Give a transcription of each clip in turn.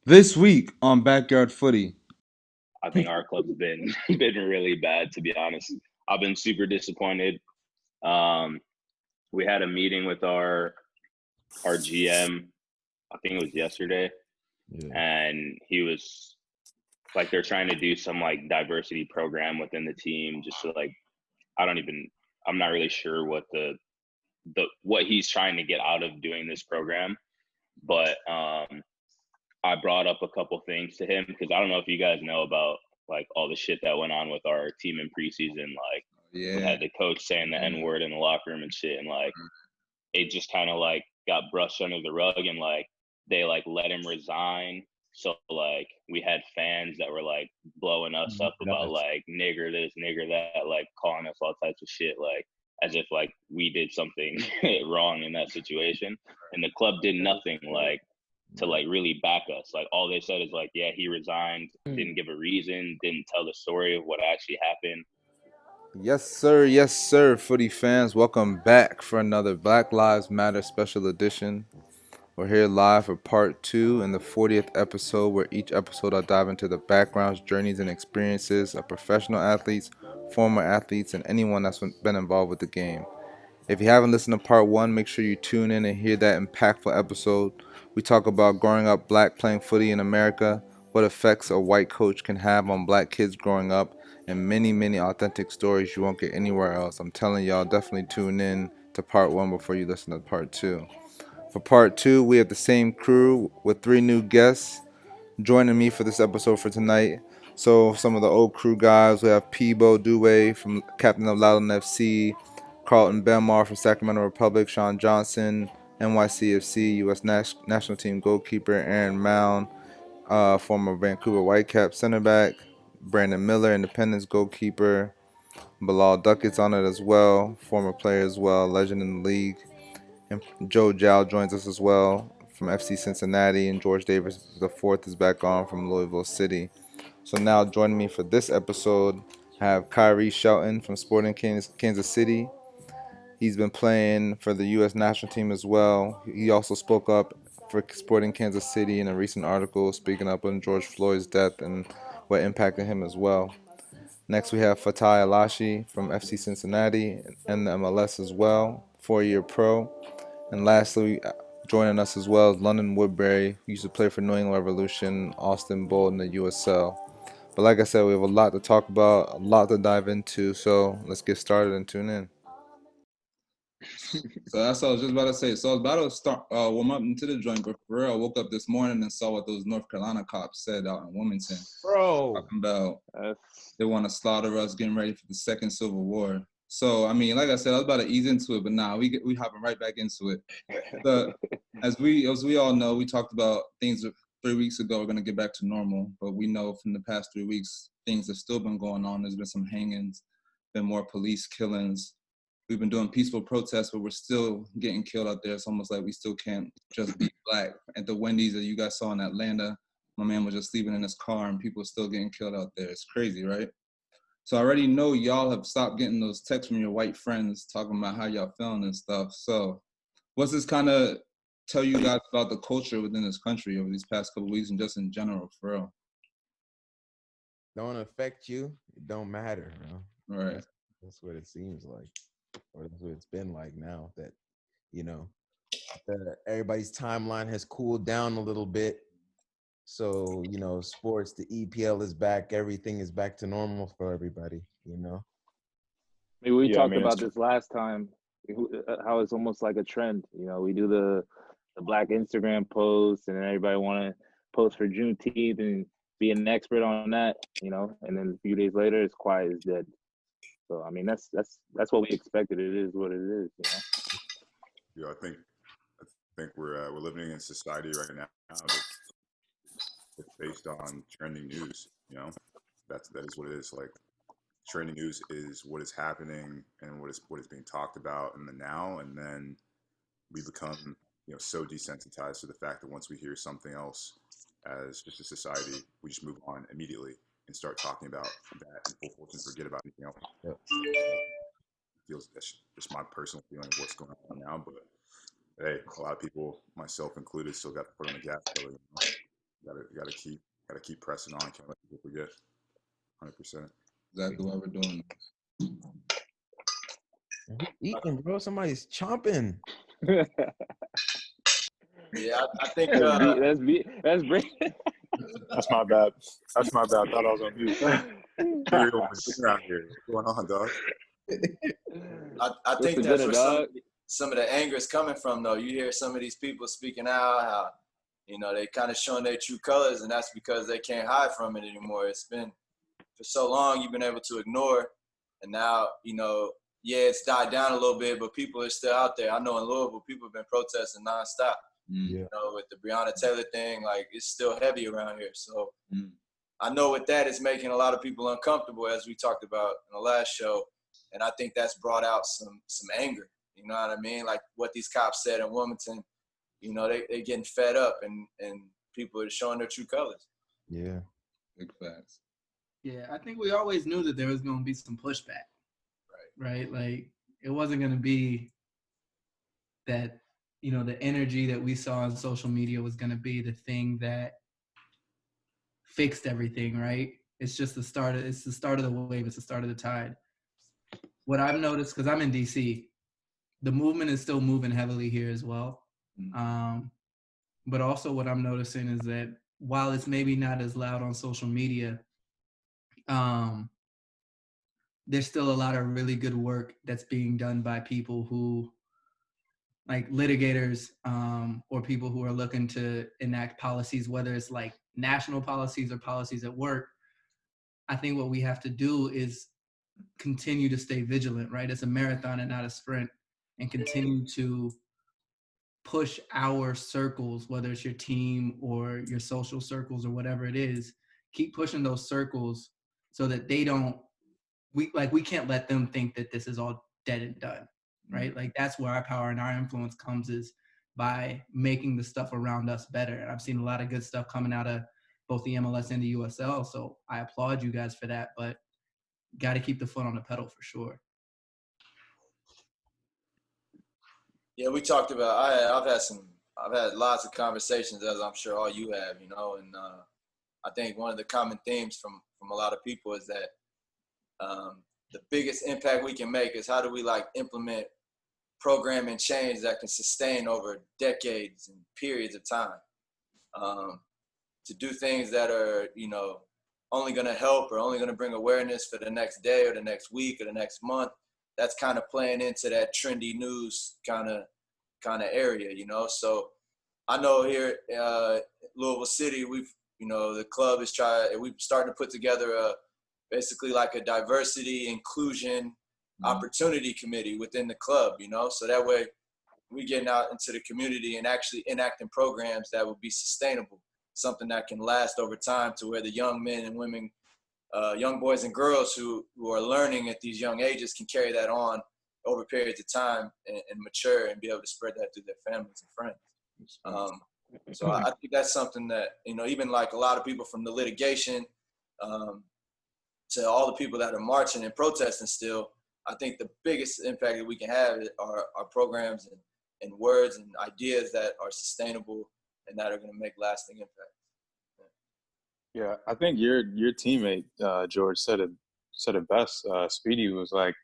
This week on Backyard Footy. I think our club's been been really bad, to be honest. I've been super disappointed. Um, we had a meeting with our GM. I think it was yesterday, Yeah. and he was like, they're trying to do some like diversity program within the team, just to like, I don't even, I'm not really sure what the what he's trying to get out of doing this program, but I brought up a couple things to him because I don't know if you guys know about like all the shit that went on with our team in preseason. Like we Yeah. had the coach saying the N word in the locker room and shit, and like it just kind of like got brushed under the rug, and like they like let him resign. So like we had fans that were like blowing us up about Nuts. like nigger this, nigger that, like calling us all types of shit, like as if like we did something wrong in that situation. And the club did nothing like to like really back us. Like all they said is like, yeah, he resigned, didn't give a reason, didn't tell the story of what actually happened. Yes, sir, Footy fans. Welcome back for another Black Lives Matter special edition. We're here live for part 2 and the 40th episode, where each episode I'll dive into the backgrounds, journeys, and experiences of professional athletes, former athletes, and anyone that's been involved with the game. If you haven't listened to part 1, make sure you tune in and hear that impactful episode. We talk about growing up black playing footy in America, what effects a white coach can have on black kids growing up, and many authentic stories you won't get anywhere else. I'm telling y'all, definitely tune in to part 1 before you listen to part 2. For part 2, we have the same crew with 3 new guests joining me for this episode for tonight. So some of the old crew guys, we have Peebo Dewey from captain of Loudon FC, Carlton Benmar from Sacramento Republic, Sean Johnson, NYCFC, U.S. national team goalkeeper, Aaron Mound, former Vancouver Whitecaps center back, Brandon Miller, Independence goalkeeper, Bilal Duckett's on it as well, former player as well, legend in the league. And Joe Jow joins us as well from FC Cincinnati, and George Davis the fourth is back on from Louisville City. So now joining me for this episode, I have Khiry Shelton from Sporting Kansas City. He's been playing for the U.S. national team as well. He also spoke up for Sporting Kansas City in a recent article, speaking up on George Floyd's death and what impacted him as well. Next, we have Fatai Alashi from FC Cincinnati and the MLS as well, 4-year pro. And lastly, joining us as well is London Woodbury, who used to play for New England Revolution, Austin Bold in the USL. But like I said, we have a lot to talk about, a lot to dive into, so let's get started and tune in. So that's what I was just about to say. So I was about to start warm up into the joint, but for real, I woke up this morning and saw what those North Carolina cops said out in Wilmington. Bro. Talking about they want to slaughter us, getting ready for the second Civil War. So I mean, like I said, I was about to ease into it, but now we hopping right back into it. But as we all know, we talked about things 3 weeks ago. We're gonna get back to normal, but we know from the past 3 weeks, things have still been going on. There's been some hangings, been more police killings. We've been doing peaceful protests, but we're still getting killed out there. It's almost like we still can't just be black. At the Wendy's that you guys saw in Atlanta, my man was just sleeping in his car and people are still getting killed out there. It's crazy, right? So I already know y'all have stopped getting those texts from your white friends talking about how y'all feeling and stuff. So what's this kind of tell you guys about the culture within this country over these past couple of weeks and just in general, for real? Don't affect you. It don't matter, bro. Right. That's what it seems like, or that's what it's been like now that you know everybody's timeline has cooled down a little bit. So sports, the EPL is back. Everything is back to normal for everybody. Maybe we Yeah, I talked mean, about this last time, how it's almost like a trend. We do the Black Instagram posts, and then everybody want to post for Juneteenth and be an expert on that, and then a few days later, it's quiet as dead. So I mean, that's what we expected. It is what it is. Yeah, I think we're living in a society right now that's based on trending news. That is what it is. Like trending news is what is happening and what is being talked about in the now, and then we become so desensitized to the fact that once we hear something else as just a society, we just move on immediately and start talking about that in full force and forget about anything else. Yep. Feels that's just my personal feeling of what's going on now, but hey, a lot of people, myself included, still got to put on the gas pedal. Got to gotta keep pressing on. Can't let people forget. 100%. Exactly why we're doing this. Who's eating, bro? Somebody's chomping. Yeah, I think That's Brandon. That's my bad. That's my bad. I thought I was on mute. Around here. What's going on, dog? I What's think the that's dinner, where dog? some of the anger is coming from, though. You hear some of these people speaking out how, they kind of showing their true colors, and that's because they can't hide from it anymore. It's been for so long you've been able to ignore, and now, it's died down a little bit, but people are still out there. I know in Louisville, people have been protesting nonstop. Yeah. With the Breonna Taylor thing, like, it's still heavy around here. So I know with that, it's making a lot of people uncomfortable, as we talked about in the last show. And I think that's brought out some anger. You know what I mean? Like what these cops said in Wilmington, they getting fed up, and people are showing their true colors. Yeah. Big facts. Yeah, I think we always knew that there was going to be some pushback. Right? Like, it wasn't going to be that, the energy that we saw on social media was going to be the thing that fixed everything, right? It's just the start of the wave. It's the start of the tide. What I've noticed, because I'm in DC, the movement is still moving heavily here as well. But also what I'm noticing is that while it's maybe not as loud on social media, there's still a lot of really good work that's being done by people who, like litigators, or people who are looking to enact policies, whether it's like national policies or policies at work. I think what we have to do is continue to stay vigilant, right? It's a marathon and not a sprint, and continue to push our circles, whether it's your team or your social circles or whatever it is, keep pushing those circles so that we can't let them think that this is all dead and done, right? Like, that's where our power and our influence comes, is by making the stuff around us better. And I've seen a lot of good stuff coming out of both the MLS and the USL, so I applaud you guys for that, but got to keep the foot on the pedal for sure. Yeah, we talked about. I've had lots of conversations, as I'm sure all you have, and I think one of the common themes from a lot of people is that the biggest impact we can make is how do we implement programming change that can sustain over decades and periods of time, to do things that are only going to help or only going to bring awareness for the next day or the next week or the next month. That's kind of playing into that trendy news kind of area, So I know here Louisville City, the club is we're starting to put together basically like a diversity, inclusion, opportunity committee within the club, So that way we getting out into the community and actually enacting programs that will be sustainable, something that can last over time, to where the young men and women, young boys and girls who are learning at these young ages can carry that on over periods of time and mature and be able to spread that through their families and friends. So I think that's something that, even like a lot of people from the litigation to all the people that are marching and protesting still, I think the biggest impact that we can have are programs and words and ideas that are sustainable and that are going to make lasting impact. Yeah, I think your teammate George said it best. Speedy was like,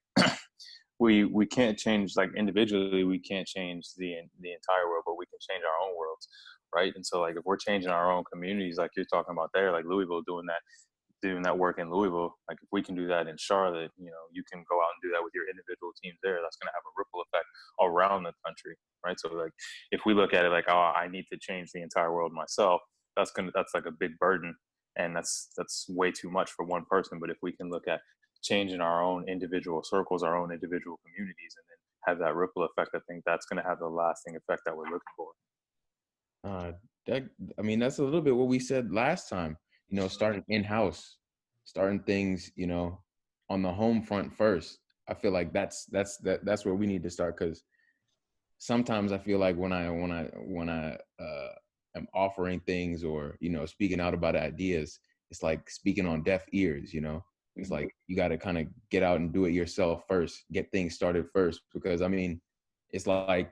we can't change, like, individually, we can't change the entire world, but we can change our own worlds, right? And so, like, if we're changing our own communities, like you're talking about there, like Louisville doing that work in Louisville, like if we can do that in Charlotte, you can go out and do that with your individual teams there. That's going to have a ripple effect around the country, right? So, like, if we look at it like, oh, I need to change the entire world myself, that's like a big burden, and that's way too much for one person. But if we can look at changing our own individual circles, our own individual communities, and then have that ripple effect, I think that's going to have the lasting effect that we're looking for. That's a little bit what we said last time. Starting in-house, starting things, on the home front first. I feel like that's where we need to start, because sometimes I feel like when I am offering things or speaking out about ideas, it's like speaking on deaf ears. It's like you got to kind of get out and do it yourself first, get things started first, because it's like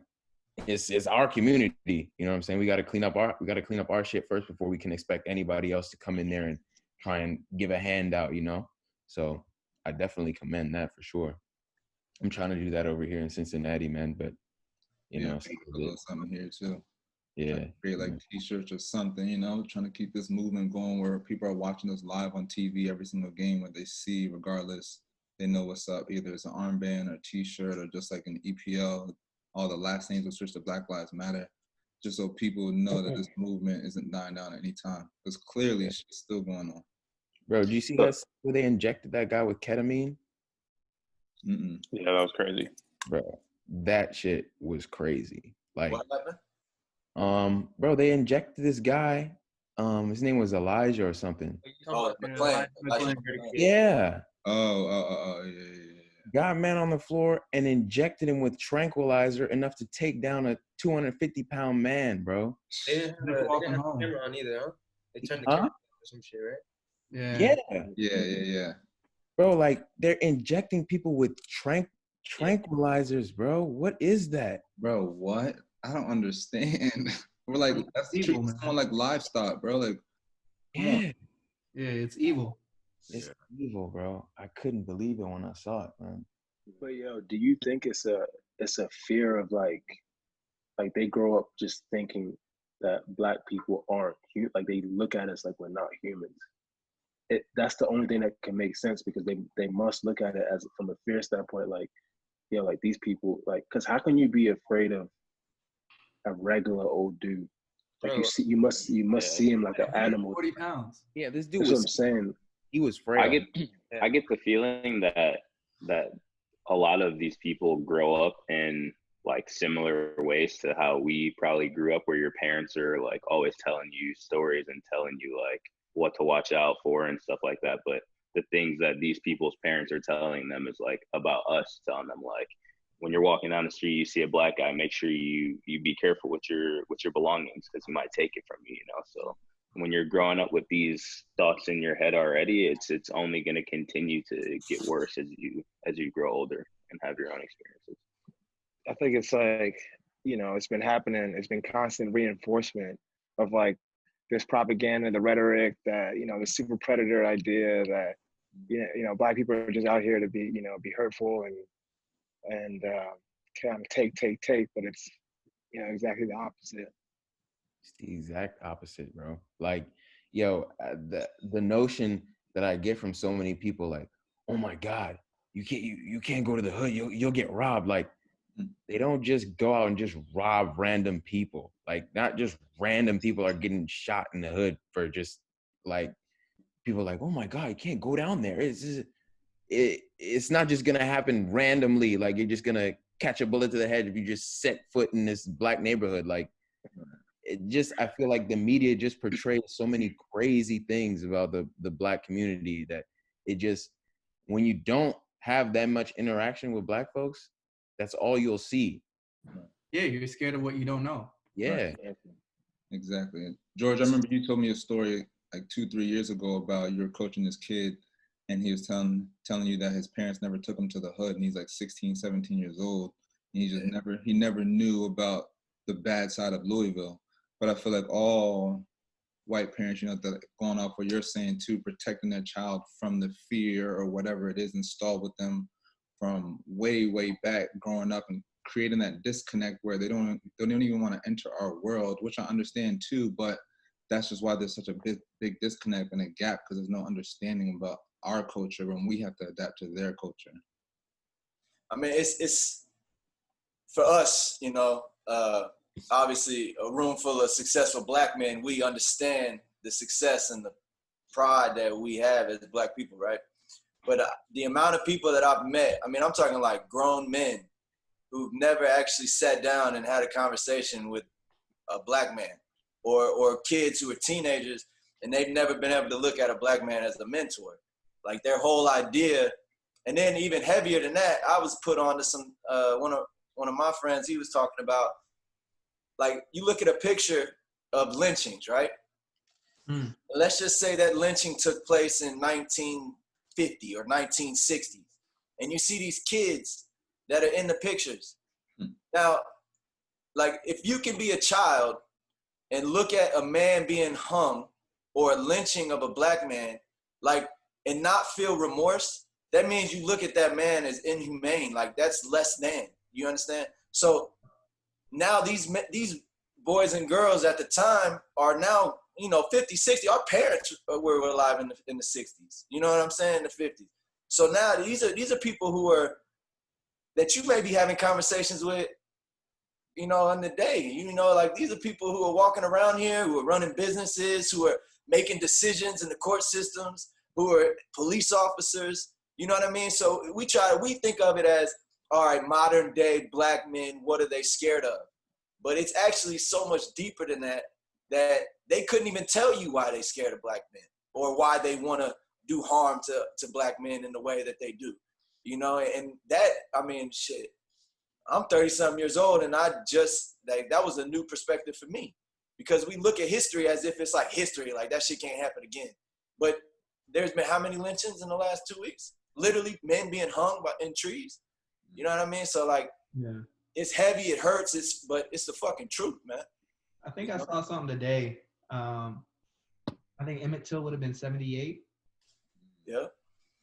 it's our community. You know what I'm saying? We got to clean up our shit first before we can expect anybody else to come in there and try and give a handout. You know, so I definitely commend that for sure. I'm trying to do that over here in Cincinnati, man. But you know, a little something here too. Yeah, create like T-shirts or something. You know, trying to keep this movement going where people are watching us live on TV every single game, what they see, regardless. They know what's up. Either it's an armband or a T-shirt or just like an EPL. All the last names will switch to Black Lives Matter, just so people know that this movement isn't dying down at any time. Because clearly, it's still going on. Bro, do you see that where they injected that guy with ketamine? Yeah, that was crazy. Bro, that shit was crazy. Like, What happened? bro, they injected this guy. His name was Elijah or something. Oh, McLean. Yeah. Yeah. Got a man on the floor and injected him with tranquilizer enough to take down a 250-pound man, bro. They didn't have the camera on either, huh? They turned the camera on or some shit, right? Yeah. Bro, like they're injecting people with tranquilizers, bro. What is that? Bro, what? I don't understand. We're like, that's treating someone like livestock, bro. Like, yeah, it's evil. It's evil, bro. I couldn't believe it when I saw it, man. But yo, do you think it's a fear of like they grow up just thinking that Black people aren't like they look at us like we're not humans? That's the only thing that can make sense, because they must look at it as from a fear standpoint, like, you know, like these people, like, because how can you be afraid of a regular old dude? Like, you must see him like an animal. 40 pounds. Yeah, this dude That's what I'm saying. He was frail. I get the feeling that a lot of these people grow up in like similar ways to how we probably grew up, where your parents are like always telling you stories and telling you like what to watch out for and stuff like that. But the things that these people's parents are telling them is like about us, telling them like, when you're walking down the street, you see a Black guy, make sure you be careful with your belongings, because he might take it from you, you know? So when you're growing up with these thoughts in your head already, it's only going to continue to get worse as you grow older and have your own experiences. I think it's like, you know, it's been happening. It's been constant reinforcement of like this propaganda, the rhetoric that, you know, the super predator idea that, you know, Black people are just out here to be, you know, be hurtful and kind of take, but it's, you know, exactly the opposite. It's the exact opposite, bro. Like, yo, the notion that I get from so many people, like, oh my God, you can't go to the hood, you'll get robbed. Like, they don't just go out and just rob random people. Like, not just random people are getting shot in the hood for just like, people are like, oh my God, you can't go down there. It's not just gonna happen randomly. Like, you're just gonna catch a bullet to the head if you just set foot in this Black neighborhood. Like, I feel like the media just portrays so many crazy things about the Black community that it just, when you don't have that much interaction with Black folks, that's all you'll see. Yeah, you're scared of what you don't know. Yeah. Right. Exactly. George, I remember you told me a story like 2-3 years ago about you were coaching this kid, and he was telling you that his parents never took him to the hood, and he's like 16, 17 years old, and he never knew about the bad side of Louisville. But I feel like all white parents, you know, that going off what you're saying too, protecting their child from the fear or whatever it is installed with them from way, way back growing up, and creating that disconnect where they don't even want to enter our world, which I understand too, but that's just why there's such a big disconnect and a gap, because there's no understanding about our culture when we have to adapt to their culture. I mean, it's for us, you know, obviously a room full of successful Black men, we understand the success and the pride that we have as Black people, right? But the amount of people that I've met, I mean, I'm talking like grown men who've never actually sat down and had a conversation with a Black man, or kids who are teenagers and they've never been able to look at a Black man as a mentor. Like, their whole idea, and then even heavier than that, I was put on to some, one of my friends, he was talking about, like, you look at a picture of lynchings, right? Let's just say that lynching took place in 1950 or 1960s, and you see these kids that are in the pictures. Now, like if you can be a child and look at a man being hung or a lynching of a black man, like, and not feel remorse, that means you look at that man as inhumane. Like, that's less than. You understand? So now these boys and girls at the time are now, 50, 60. Our parents were alive in the 60s. You know what I'm saying? In the 50s. So now these are people who are, that you may be having conversations with, on the day. Like, these are people who are walking around here, who are running businesses, who are making decisions in the court systems, who are police officers. You know what I mean? So we think of it as, all right, modern day black men, what are they scared of? But it's actually so much deeper than that they couldn't even tell you why they scared of black men or why they want to do harm to black men in the way that they do. And that, I mean, shit, I'm 30-something years old, and I just, that was a new perspective for me, because we look at history as if it's like history, like that shit can't happen again. But there's been how many lynchings in the last 2 weeks? Literally men being hung in trees. You know what I mean? So, like, Yeah. It's heavy, it hurts, but it's the fucking truth, man. I think I saw something today. I think Emmett Till would have been 78. Yeah.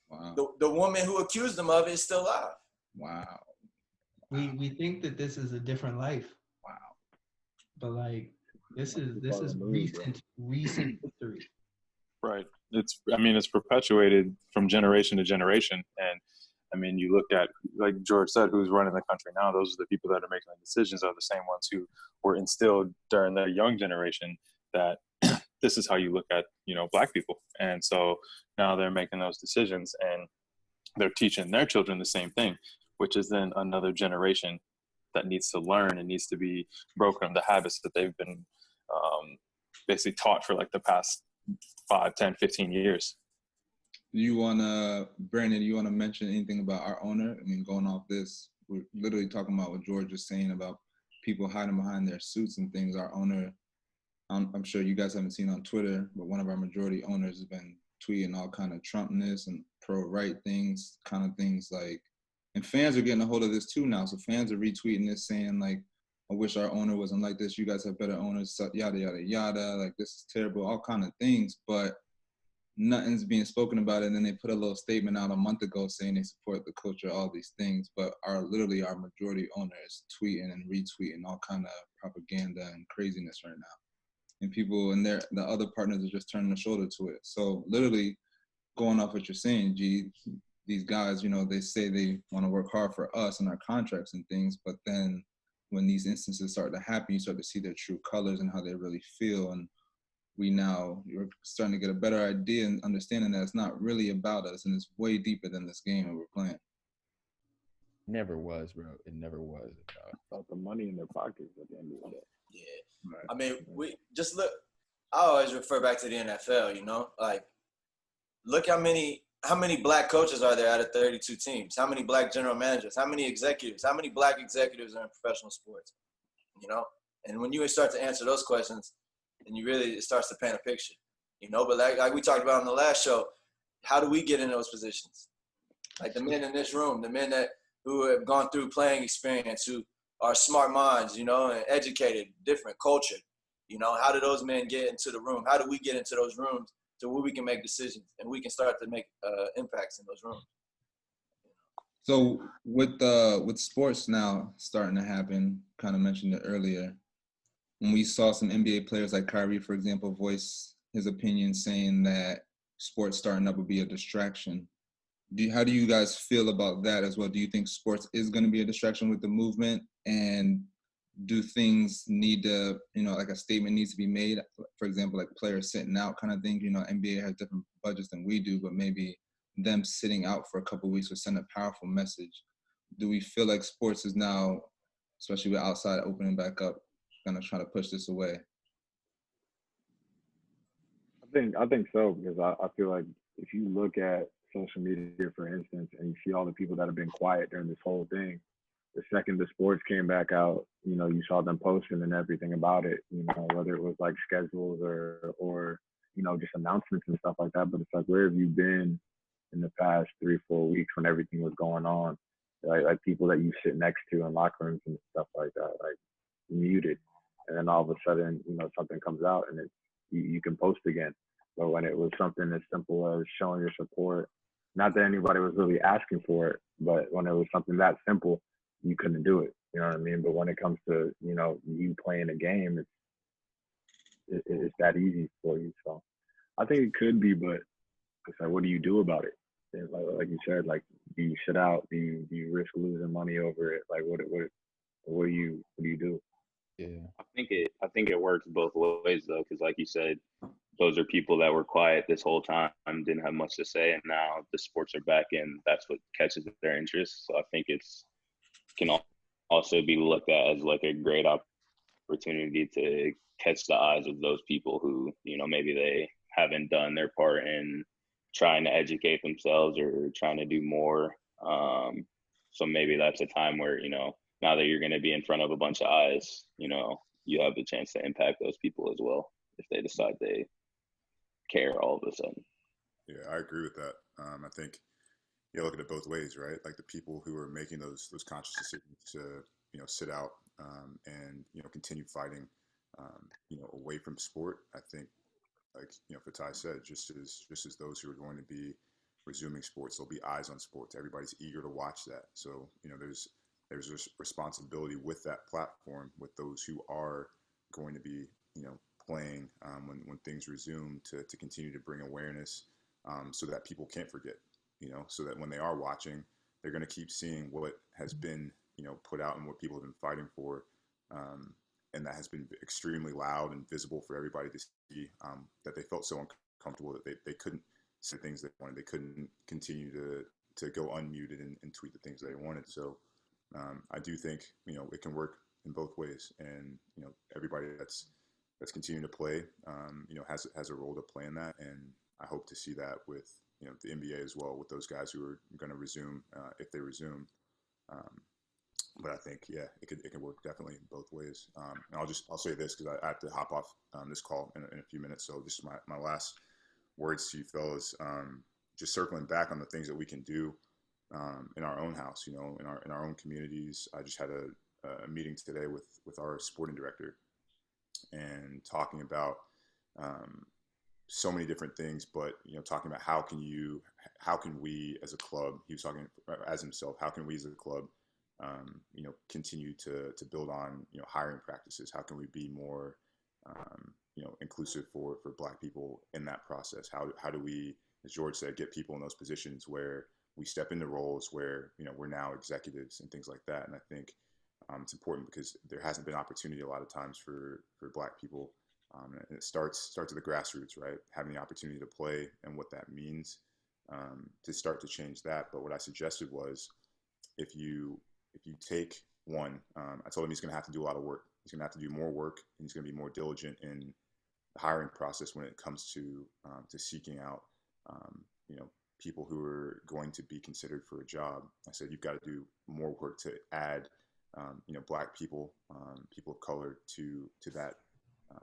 Wow. The woman who accused him of it is still alive. Wow. We think that this is a different life. Wow. But like this is recent history. Right. It's perpetuated from generation to generation. And I mean, you look at, like George said, who's running the country now, those are the people that are making the decisions are the same ones who were instilled during their young generation that this is how you look at, black people. And so now they're making those decisions and they're teaching their children the same thing, which is then another generation that needs to learn and needs to be broken of the habits that they've been basically taught for like the past 5, 10, 15 years. Brandon, do you want to mention anything about our owner? I mean, going off this, we're literally talking about what George was saying about people hiding behind their suits and things. Our owner, I'm sure you guys haven't seen on Twitter, but one of our majority owners has been tweeting all kind of Trumpness and pro-right things, kind of things like, and fans are getting a hold of this too now. So fans are retweeting this saying like, I wish our owner wasn't like this. You guys have better owners, yada, yada, yada. Like, this is terrible, all kind of things. But nothing's being spoken about it. And then they put a little statement out a month ago saying they support the culture, all these things. But our majority owner is tweeting and retweeting all kind of propaganda and craziness right now. And people and the other partners are just turning the shoulder to it. So literally going off what you're saying, G, these guys, they say they want to work hard for us and our contracts and things. But then when these instances start to happen, you start to see their true colors and how they really feel. And you're starting to get a better idea and understanding that it's not really about us and it's way deeper than this game that we're playing. Never was, bro. It never was about the money in their pockets at the end of the day. Yeah. Right. I mean, we just look, I always refer back to the NFL, like, look how many black coaches are there out of 32 teams? How many black general managers? How many executives? How many black executives are in professional sports? And when you start to answer those questions, and it starts to paint a picture, but like we talked about on the last show, how do we get in those positions? Like the men in this room, the men who have gone through playing experience, who are smart minds, and educated, different culture, how do those men get into the room? How do we get into those rooms to where we can make decisions and we can start to make impacts in those rooms? So with sports now starting to happen, kind of mentioned it earlier, when we saw some NBA players like Khiry, for example, voice his opinion saying that sports starting up would be a distraction. How do you guys feel about that as well? Do you think sports is going to be a distraction with the movement? And do things need to, like a statement needs to be made? For example, like players sitting out kind of thing. NBA has different budgets than we do, but maybe them sitting out for a couple of weeks would send a powerful message. Do we feel like sports is now, especially with outside opening back up, going to try to push this away? I think so, because I feel like if you look at social media, for instance, and you see all the people that have been quiet during this whole thing, the second the sports came back out, you saw them posting and everything about it, whether it was like schedules or just announcements and stuff like that. But it's like, where have you been in the past 3-4 weeks when everything was going on? Like people that you sit next to in locker rooms and stuff like that. Like, muted, and then all of a sudden, something comes out and you can post again. But when it was something as simple as showing your support, not that anybody was really asking for it, but when it was something that simple, you couldn't do it. You know what I mean? But when it comes to you playing a game, it's that easy for you. So I think it could be, but it's like, what do you do about it? And like you said, like, do you sit out? Do you risk losing money over it? Like, what do you do? Yeah. I think it works both ways though, because like you said, those are people that were quiet this whole time, didn't have much to say, and now the sports are back, and that's what catches their interest. So I think it's can also be looked at as like a great opportunity to catch the eyes of those people who, maybe they haven't done their part in trying to educate themselves or trying to do more. So maybe that's a time where, now that you're going to be in front of a bunch of eyes, you have the chance to impact those people as well if they decide they care all of a sudden. Yeah, I agree with that. I think you look at it both ways, right? Like the people who are making those conscious decisions to sit out and continue fighting away from sport. I think, like Fatai said, just as those who are going to be resuming sports, there'll be eyes on sports. Everybody's eager to watch that. So there's a responsibility with that platform, with those who are going to be playing when things resume, to continue to bring awareness, so that people can't forget. So that when they are watching, they're going to keep seeing what has been, put out and what people have been fighting for. And that has been extremely loud and visible for everybody to see, that they felt so uncomfortable that they couldn't say things they wanted. They couldn't continue to go unmuted and tweet the things they wanted. So I do think, it can work in both ways. And, everybody that's continuing to play, has a role to play in that. And I hope to see that with, the NBA as well, with those guys who are going to resume, if they resume. But I think, yeah, it can work definitely in both ways. And I'll say this because I have to hop off this call in a few minutes. So just my last words to you fellas, just circling back on the things that we can do in our own house, in our own communities. I just had a meeting today with our sporting director and talking about so many different things, but talking about how can we as a club, he was talking as himself, how can we as a club continue to build on hiring practices? How can we be more inclusive for Black people in that process? How do we, as George said, get people in those positions where we step into roles where we're now executives and things like that? And I think it's important because there hasn't been opportunity a lot of times for Black people. And it starts at the grassroots, right? Having the opportunity to play and what that means, to start to change that. But what I suggested was, if you take one, I told him he's going to have to do a lot of work. He's going to have to do more work, and he's going to be more diligent in the hiring process when it comes to seeking out, people who are going to be considered for a job. I said, you've got to do more work to add, Black people, people of color to that,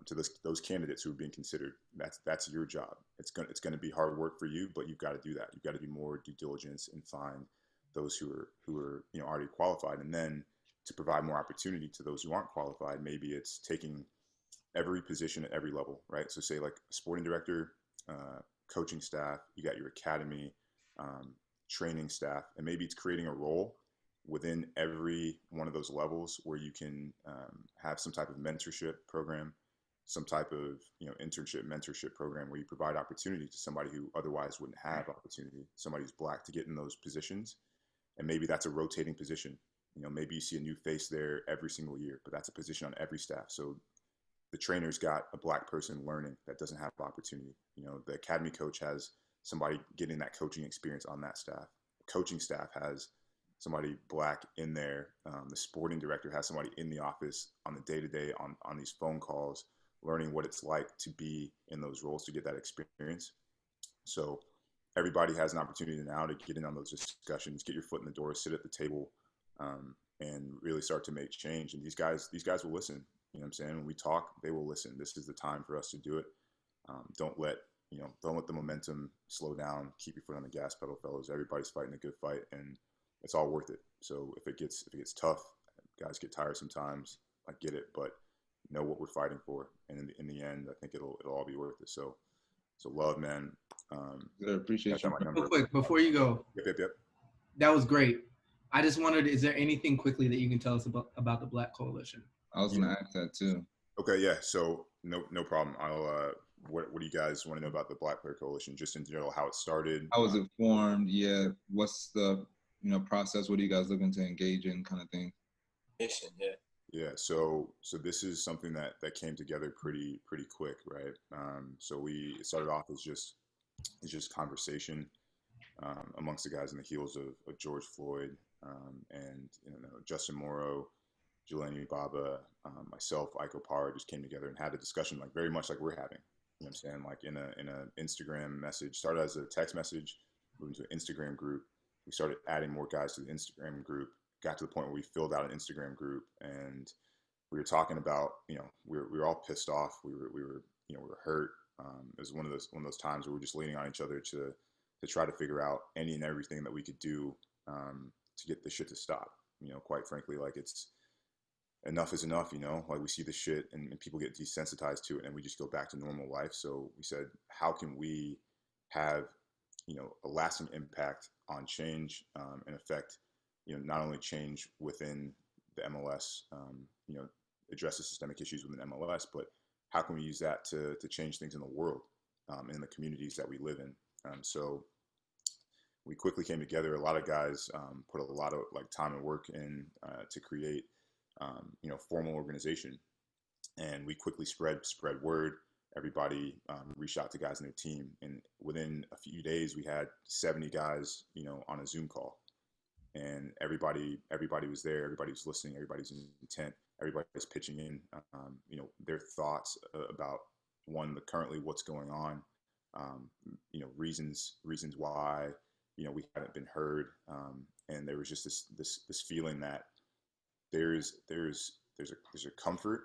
to those candidates who are being considered. That's your job. It's going to be hard work for you, but you've got to do that. You've got to do more due diligence and find those who are already qualified, and then to provide more opportunity to those who aren't qualified. Maybe it's taking every position at every level, right? So say like a sporting director, coaching staff, you got your academy, training staff, and maybe it's creating a role within every one of those levels where you can have some type of mentorship program, some type of internship mentorship program where you provide opportunity to somebody who otherwise wouldn't have opportunity, somebody who's Black, to get in those positions. And maybe that's a rotating position. Maybe you see a new face there every single year, but that's a position on every staff. So the trainer's got a Black person learning that doesn't have opportunity. The academy coach has somebody getting that coaching experience on that staff. The coaching staff has somebody Black in there. The sporting director has somebody in the office on the day-to-day on these phone calls, learning what it's like to be in those roles, to get that experience. So everybody has an opportunity now to get in on those discussions, get your foot in the door, sit at the table, and really start to make change. And these guys will listen. You know what I'm saying? When we talk, they will listen. This is the time for us to do it. Don't let the momentum slow down. Keep your foot on the gas pedal, fellas. Everybody's fighting a good fight, and it's all worth it. So if it gets tough, guys get tired sometimes. like get it, but know what we're fighting for, and in the end, I think it'll all be worth it. So love, man. Good, appreciate you. Real quick, before you go, Yep. that was great. I just wondered, is there anything quickly that you can tell us about the Black Coalition? I was gonna ask that too. Okay, yeah. So no problem. I'll. What do you guys want to know about the Black Player Coalition? Just in general, how it started. How was it formed? Yeah. What's the process? What are you guys looking to engage in, kind of thing? Yeah. So this is something that came together pretty quick, right? So it started off as just conversation amongst the guys in the heels of George Floyd, and Justin Morrow, Jelani Baba, myself, Iko Parr just came together and had a discussion, like very much like we're having. You know what I'm saying? Like in a Instagram message, started as a text message, moved into an Instagram group. We started adding more guys to the Instagram group. Got to the point where we filled out an Instagram group, and we were talking about, we were all pissed off. We were hurt. It was one of those times where we were just leaning on each other to try to figure out any and everything that we could do to get this shit to stop. Quite frankly, like enough is enough, like we see the shit and people get desensitized to it and we just go back to normal life. So we said, how can we have, a lasting impact on change and affect, not only change within the MLS, address the systemic issues within MLS, but how can we use that to change things in the world, in the communities that we live in? So we quickly came together. A lot of guys put a lot of time and work in to create formal organization, and we quickly spread word. Everybody reached out to guys in their team, and within a few days we had 70 guys on a Zoom call, and everybody was there, everybody was listening, everybody's intent, everybody's pitching in their thoughts about currently what's going on, reasons why we haven't been heard, and there was just this feeling that there's a comfort,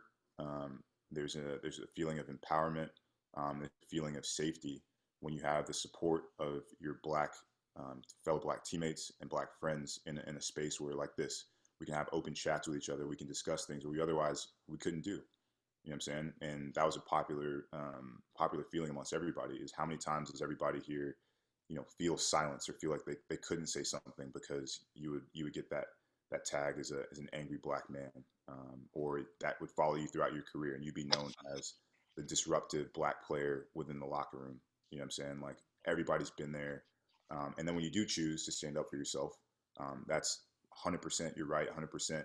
there's a feeling of empowerment, a feeling of safety when you have the support of your fellow Black teammates and Black friends in a space where, like this, we can have open chats with each other, we can discuss things where we couldn't do. You know what I'm saying? And that was a popular feeling amongst everybody, is how many times does everybody here feel silence or feel like they couldn't say something because you would get that tag as an angry Black man, or that would follow you throughout your career, and you'd be known as the disruptive Black player within the locker room. You know what I'm saying? Like, everybody's been there. And then when you do choose to stand up for yourself, that's 100%, you're right, 100%,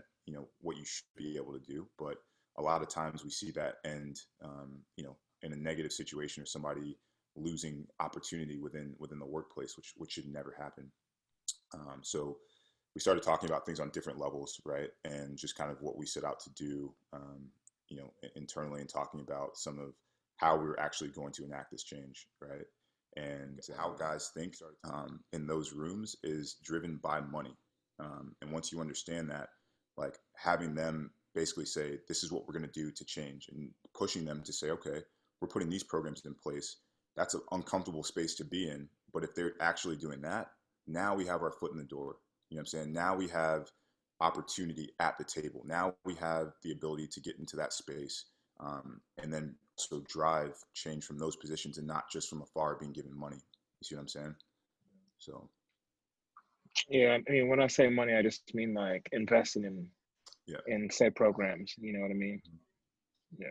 what you should be able to do. But a lot of times we see that end, in a negative situation, or somebody losing opportunity within the workplace, which should never happen. So we started talking about things on different levels, right? And just kind of what we set out to do, internally, and talking about some of how we were actually going to enact this change, right? And how guys think in those rooms is driven by money. And once you understand that, like, having them basically say, this is what we're going to do to change, and pushing them to say, okay, we're putting these programs in place. That's an uncomfortable space to be in. But if they're actually doing that, now we have our foot in the door. You know what I'm saying? Now we have opportunity at the table. Now we have the ability to get into that space, and then also drive change from those positions, and not just from afar being given money. You see what I'm saying? So. Yeah, I mean, when I say money, I just mean like investing in said programs. You know what I mean? Yeah.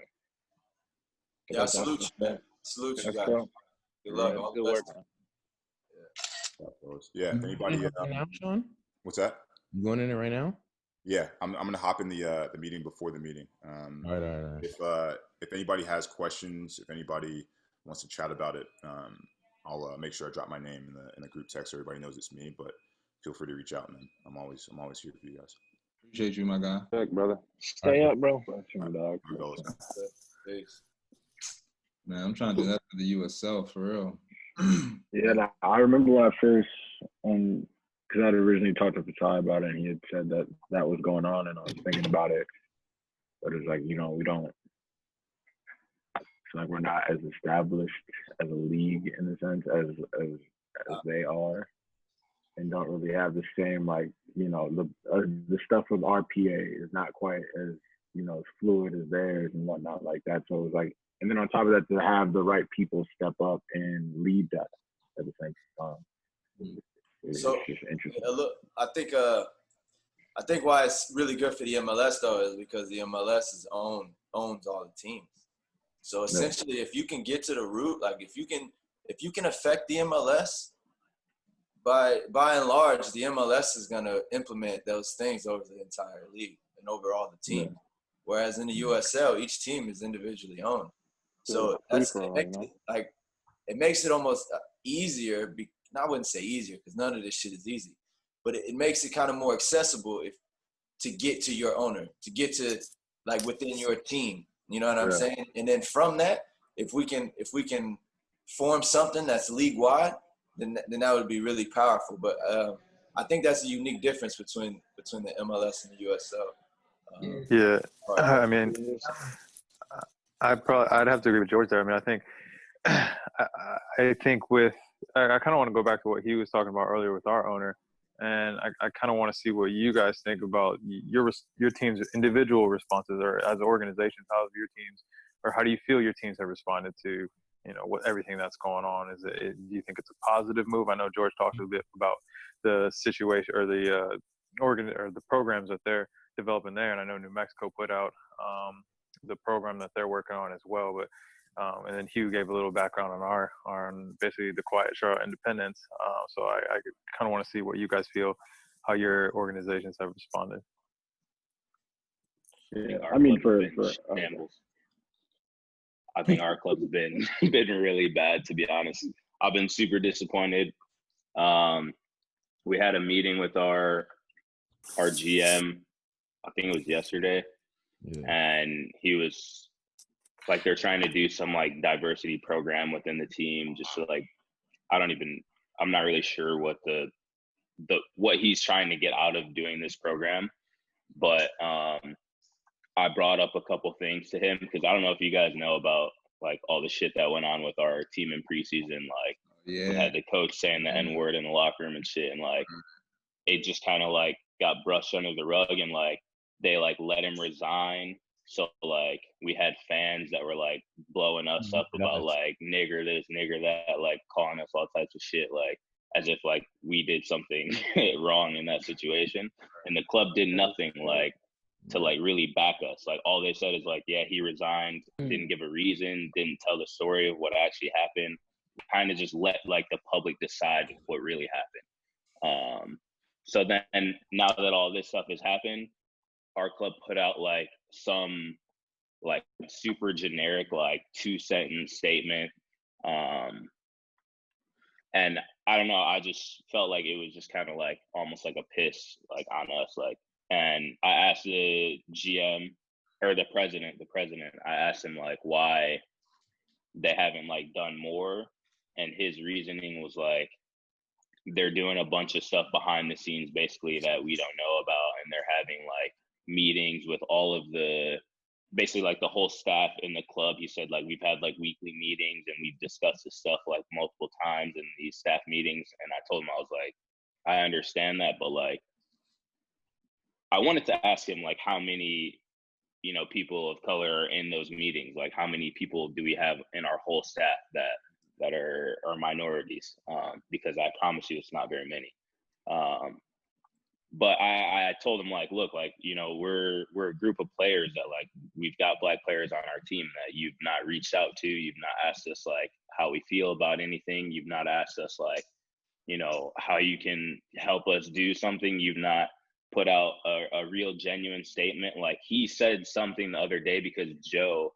Yeah, I salute you, man. Salute you guys. Good luck. All the best. Yeah. If anybody, now, Sean? What's that? You going in it right now? Yeah, I'm gonna hop in the meeting before the meeting. All right. If anybody has questions, if anybody wants to chat about it, I'll make sure I drop my name in the group text so everybody knows it's me. But feel free to reach out, man. I'm always here for you guys. Appreciate you, my guy. Heck, brother. Stay up, bro. Dog. Peace. Man, I'm trying to do that for the USL, for real. Yeah, I remember when I first, because I had originally talked to Fatai about it, and he had said that was going on, and I was thinking about it. But it's like, we don't, it's like we're not as established as a league in a sense as they are, and don't really have the same, like, the stuff with RPA is not quite as as fluid as theirs and whatnot like that. So it was like, and then on top of that, to have the right people step up and lead that at the same time. It's So just interesting. look, I think why it's really good for the MLS though is because the MLS owns all the teams. So essentially, if you can get to the root, like if you can affect the MLS, by and large, the MLS is going to implement those things over the entire league and over all the teams. Yeah. Whereas in the USL, each team is individually owned. So it makes it almost easier. I wouldn't say easier because none of this shit is easy, but it makes it kind of more accessible to get to your owner, to get to like within your team. You know what I'm saying? And then from that, if we can form something that's league wide, then that would be really powerful. But I think that's a unique difference between the MLS and the USL. I mean, I'd have to agree with George there. I mean, I think I kind of want to go back to what he was talking about earlier with our owner, and I kind of want to see what you guys think about your team's individual responses, or as organizations, how have your teams, or how do you feel your teams have responded to what everything that's going on? Do you think it's a positive move? I know George talked a bit about the situation or the the programs that they're developing there, and I know New Mexico put out the program that they're working on as well. But and then Hugh gave a little background on basically the Quiet Charlotte Independence. So I kind of want to see what you guys feel, how your organizations have responded. Yeah, I mean, I think our club's been really bad, to be honest. I've been super disappointed. We had a meeting with our GM, I think it was yesterday, and he was like, they're trying to do some like diversity program within the team, just to like, I'm not really sure what what he's trying to get out of doing this program, but I brought up a couple things to him because I don't know if you guys know about like all the shit that went on with our team in preseason. Like we had the coach saying the N-word in the locker room and shit, and like it just kind of like got brushed under the rug, and like they like let him resign. So like we had fans that were like blowing us up about like nigger this, nigger that, like calling us all types of shit, like as if like we did something wrong in that situation. And the club did nothing like to like really back us. Like all they said is like, yeah, he resigned, didn't give a reason, didn't tell the story of what actually happened, kind of just let like the public decide what really happened. So then now that all this stuff has happened, our club put out like some like super generic like 2-sentence statement, and I don't know, I just felt like it was just kind of like almost like a piss like on us. Like, and I asked the GM or the president, I asked him like why they haven't like done more, and his reasoning was like they're doing a bunch of stuff behind the scenes basically that we don't know about, and they're having like meetings with all of the basically like the whole staff in the club. He said like we've had like weekly meetings and we've discussed this stuff like multiple times in these staff meetings. And I told him, I was like, I understand that, but like I wanted to ask him like how many people of color are in those meetings, like how many people do we have in our whole staff that are minorities, because I promise you it's not very many. But I told him like, look, like, we're a group of players that like, we've got black players on our team that you've not reached out to. You've not asked us like how we feel about anything. You've not asked us like, how you can help us do something. You've not put out a real genuine statement. Like he said something the other day because Joe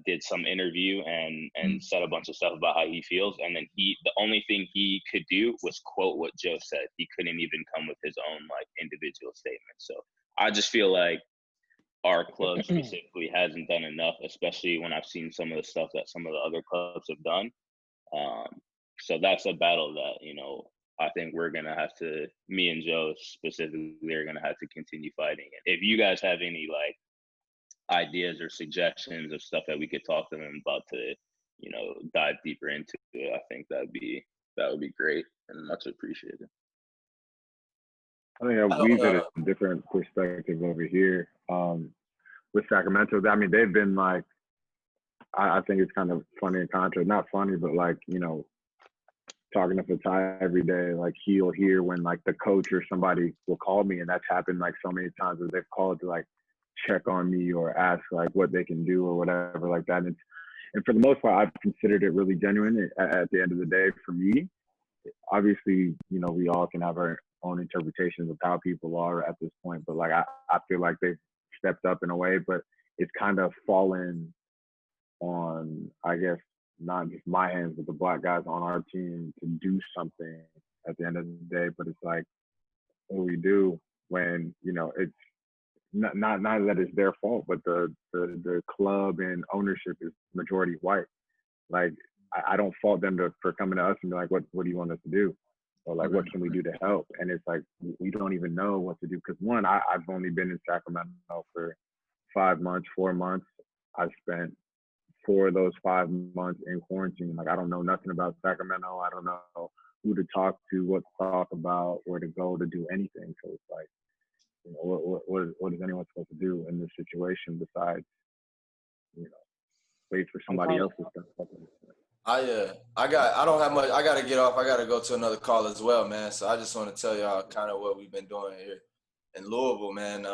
did some interview and said a bunch of stuff about how he feels, and then the only thing he could do was quote what Joe said. He couldn't even come with his own like individual statement. So I just feel like our club specifically hasn't done enough, especially when I've seen some of the stuff that some of the other clubs have done. So that's a battle that I think we're gonna have to, me and Joe specifically, are gonna have to continue fighting. And if you guys have any like ideas or suggestions of stuff that we could talk to them about to dive deeper into it, I think that would be great and much appreciated. I think we've had a different perspective over here. with Sacramento. I mean, they've been like, I think it's kind of funny and contra, not funny, but like, you know, talking to Fatai every day, like he'll hear when like the coach or somebody will call me, and that's happened like so many times where they've called to like check on me or ask like what they can do or whatever like that. And for the most part, I've considered it really genuine. At the end of the day, for me, obviously, you know, we all can have our own interpretations of how people are at this point, but like I feel like they've stepped up in a way, but it's kind of fallen on, I guess, not just my hands, but the Black guys on our team to do something at the end of the day. But it's like, what do we do when, you know, it's not that it's their fault, but the club and ownership is majority white. Like, I don't fault them for coming to us and be like, what do you want us to do? Or like, what can we do to help? And it's like, we don't even know what to do. Because one, I've only been in Sacramento for 5 months, 4 months. I've spent 4 of those 5 months in quarantine. Like, I don't know nothing about Sacramento. I don't know who to talk to, what to talk about, where to go to do anything. So it's like, you know, what is anyone supposed to do in this situation besides, you know, wait for somebody else to step up? I don't have much. I got to get off. I got to go to another call as well, man. So I just want to tell y'all kind of what we've been doing here in Louisville, man.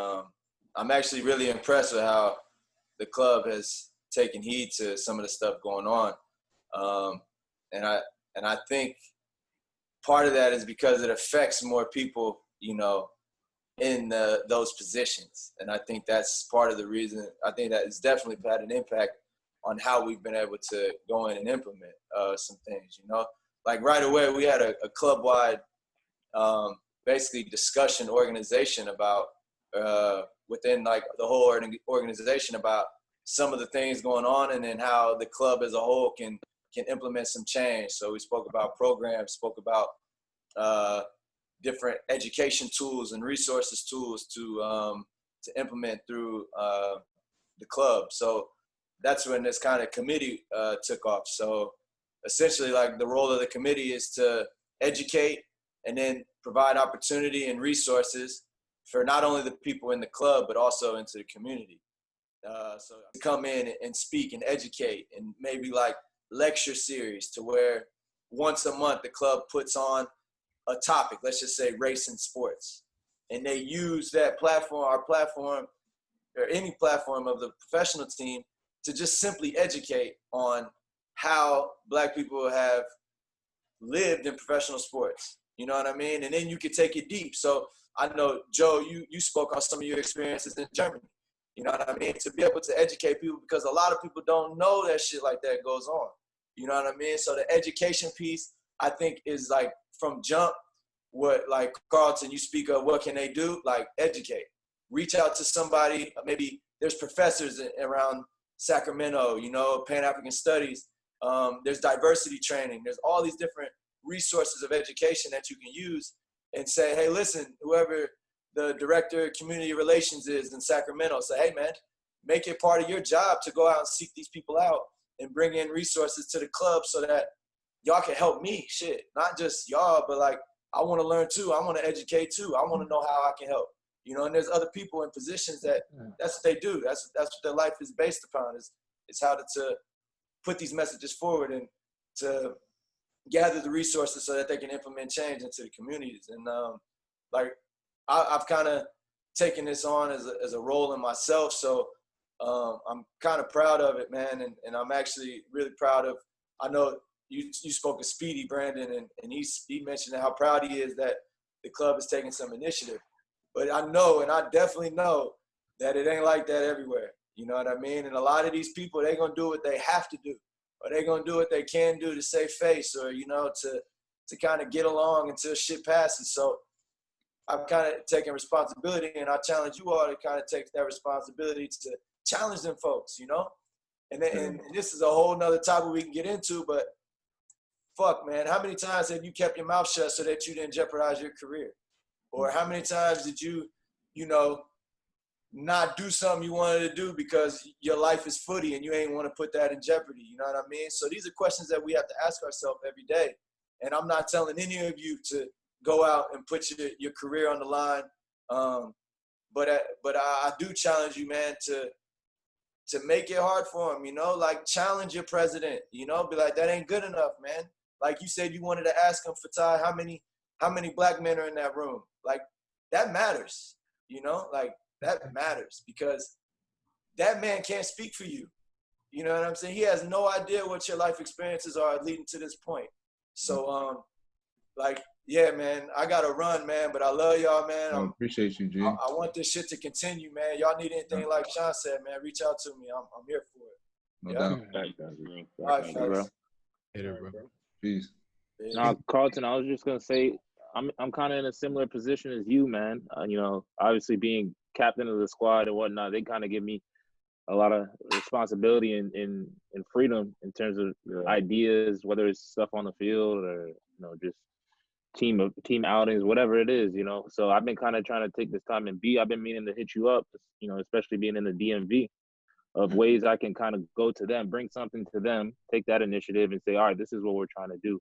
I'm actually really impressed with how the club has taken heed to some of the stuff going on. And I think part of that is because it affects more people, you know, in those positions. And I think that's part of the reason. I think that it's definitely had an impact on how we've been able to go in and implement some things, you know. Like right away, we had a club-wide basically discussion organization about within like the whole organization about some of the things going on and then how the club as a whole can implement some change. So we spoke about programs, spoke about different education tools and resources tools to implement through the club. So that's when this kind of committee took off. So essentially, like, the role of the committee is to educate and then provide opportunity and resources for not only the people in the club, but also into the community. So to come in and speak and educate, and maybe like lecture series to where once a month the club puts on a topic, let's just say race in sports. And they use that platform, our platform, or any platform of the professional team, to just simply educate on how Black people have lived in professional sports. You know what I mean? And then you could take it deep. So I know, Joe, you spoke on some of your experiences in Germany. You know what I mean? To be able to educate people, because a lot of people don't know that shit like that goes on. You know what I mean? So the education piece, I think, is like from jump, what, like Carlton, you speak of, what can they do? Like, educate. Reach out to somebody. Maybe there's professors around Sacramento, you know, Pan-African Studies. There's diversity training. There's all these different resources of education that you can use and say, hey, listen, whoever the director of community relations is in Sacramento, say, hey, man, make it part of your job to go out and seek these people out and bring in resources to the club so that y'all can help me. Shit, not just y'all, but like, I want to learn too. I want to educate too. I want to know how I can help. You know, and there's other people in positions that's what they do. That's what their life is based upon, is how to put these messages forward and to gather the resources so that they can implement change into the communities. And like, I've kind of taken this on as a role in myself. So I'm kind of proud of it, man. And I'm actually really proud of, I know you spoke of Speedy, Brandon, and he mentioned how proud he is that the club is taking some initiative. But I know, and I definitely know, that it ain't like that everywhere. You know what I mean? And a lot of these people, they're going to do what they have to do, or they're going to do what they can do to save face, or, you know, to kind of get along until shit passes. So I'm kind of taking responsibility, and I challenge you all to kind of take that responsibility to challenge them folks, you know? And this is a whole nother topic we can get into, but fuck, man, how many times have you kept your mouth shut so that you didn't jeopardize your career? Or how many times did you know, not do something you wanted to do because your life is footy and you ain't want to put that in jeopardy? You know what I mean? So these are questions that we have to ask ourselves every day. And I'm not telling any of you to go out and put your career on the line. But I do challenge you, man, to to make it hard for him, you know, like challenge your president, you know, be like, that ain't good enough, man. Like you said, you wanted to ask him, Fatai, how many black men are in that room? Like that matters, you know, like that matters because that man can't speak for you. You know what I'm saying? He has no idea what your life experiences are leading to this point. So, like, yeah, man, I got to run, man, but I love y'all, man. I appreciate you, G. I want this shit to continue, man. Y'all need anything like Sean said, man, reach out to me. I'm here for it. No doubt. All right, fellas. Later, bro. Peace. No, Carlton, I was just gonna say, I'm kind of in a similar position as you, man. You know, obviously being captain of the squad and whatnot, they kind of give me a lot of responsibility and freedom in terms of ideas, whether it's stuff on the field or, you know, just team outings, whatever it is, you know. So I've been kind of trying to take this time, and I've been meaning to hit you up, you know, especially being in the DMV, of ways I can kind of go to them, bring something to them, take that initiative and say, all right, this is what we're trying to do.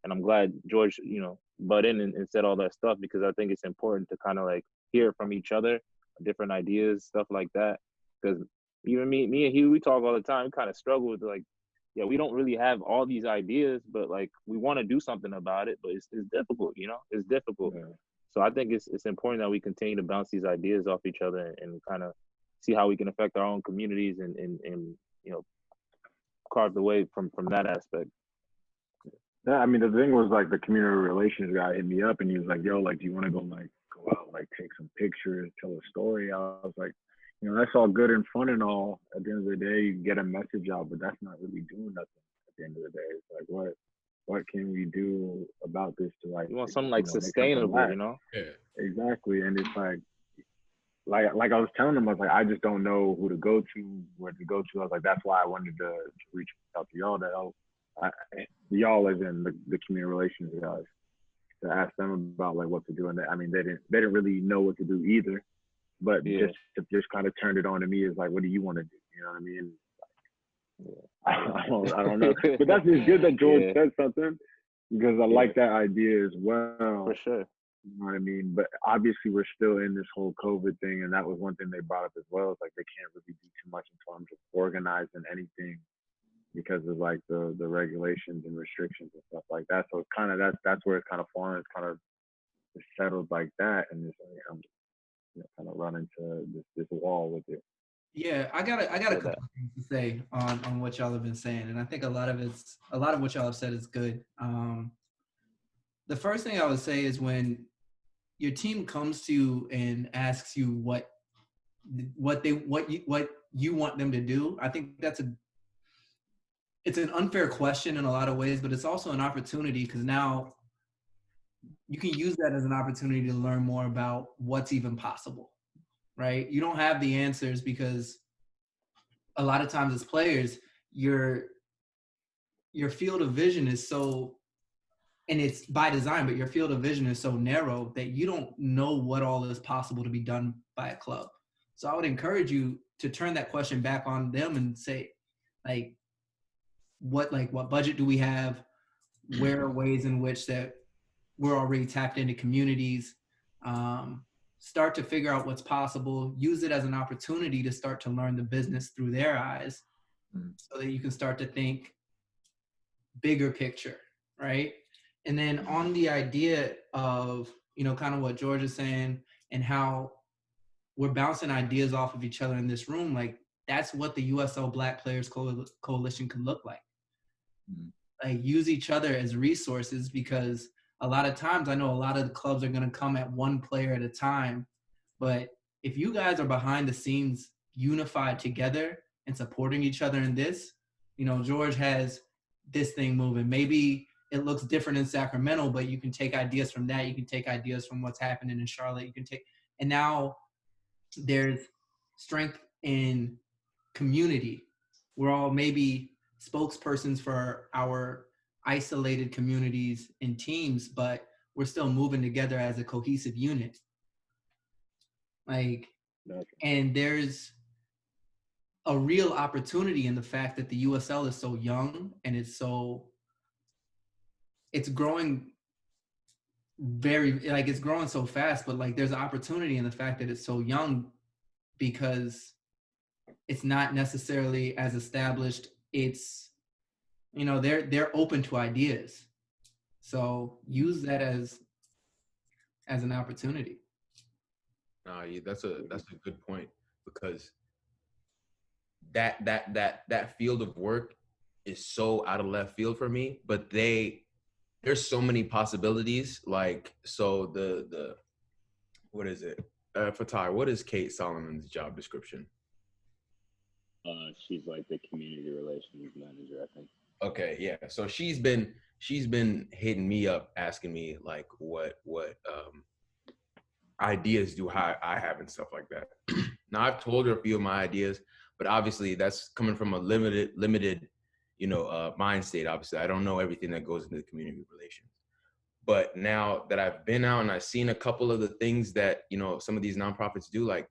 And I'm glad George, you know, butt in and said all that stuff, because I think it's important to kind of like hear from each other, different ideas, stuff like that. Because even me and Hugh, we talk all the time. We kind of struggle with like, yeah, we don't really have all these ideas, but like we want to do something about it, but it's difficult, you know, it's difficult. Yeah. So I think it's important that we continue to bounce these ideas off each other and kind of see how we can affect our own communities and you know, carve the way from that aspect. Yeah, I mean, the thing was like the community relations guy hit me up and he was like, yo, like, do you want to go out, like take some pictures, tell a story? I was like, you know, that's all good and fun and all. At the end of the day, you get a message out, but that's not really doing nothing at the end of the day. It's like, what can we do about this to like, you want something like sustainable, you know? Yeah. Exactly. And it's like I was telling them, I was like, I just don't know who to go to, where to go to. I was like, that's why I wanted to reach out to y'all, y'all as in the community relations guys, to ask them about like what to do. And I mean, they didn't really know what to do either, but just kind of turned it on to me is like, what do you want to do? You know what I mean? I don't know, but that's just good that George said something, because I like that idea as well. For sure. You know what I mean? But obviously we're still in this whole COVID thing, and that was one thing they brought up as well. It's like they can't really do too much in terms of organizing anything because of like the regulations and restrictions and stuff like that. So it's kind of that's where it's kind of fallen. It's kind of settled like that, and it's like, I'm kind of run into this wall with it. Yeah, I got a couple things to say on what y'all have been saying, and I think a lot of what y'all have said is good. The first thing I would say is when your team comes to you and asks you what you want them to do, I think it's an unfair question in a lot of ways, but it's also an opportunity, because now you can use that as an opportunity to learn more about what's even possible, right? You don't have the answers because a lot of times as players, your field of vision is so, and it's by design, but your field of vision is so narrow that you don't know what all is possible to be done by a club. So I would encourage you to turn that question back on them and say, like, what budget do we have? Where are ways in which that we're already tapped into communities? Start to figure out what's possible. Use it as an opportunity to start to learn the business through their eyes, so that you can start to think bigger picture, right? And then on the idea of, you know, kind of what George is saying and how we're bouncing ideas off of each other in this room, like that's what the USL Black Players Coalition can look like. Like use each other as resources, because a lot of times I know a lot of the clubs are going to come at one player at a time, but if you guys are behind the scenes unified together and supporting each other in this, you know, George has this thing moving. Maybe it looks different in Sacramento, but you can take ideas from that. You can take ideas from what's happening in Charlotte. And now there's strength in community. We're all maybe spokespersons for our isolated communities and teams, but we're still moving together as a cohesive unit. And there's a real opportunity in the fact that the USL is so young and it's growing it's growing so fast, but like there's an opportunity in the fact that it's so young, because it's not necessarily as established. It's, you know, they're open to ideas. So use that as an opportunity. That's a good point, because that field of work is so out of left field for me. But there's so many possibilities. Like, so the what is it? Fatar, what is Kate Solomon's job description? She's like the community relations manager, I think. Okay, yeah. So she's been hitting me up, asking me like what ideas do I have and stuff like that. Now I've told her a few of my ideas, but obviously that's coming from a limited, you know, mind state. Obviously, I don't know everything that goes into the community relations. But now that I've been out and I've seen a couple of the things that, you know, some of these nonprofits do, like,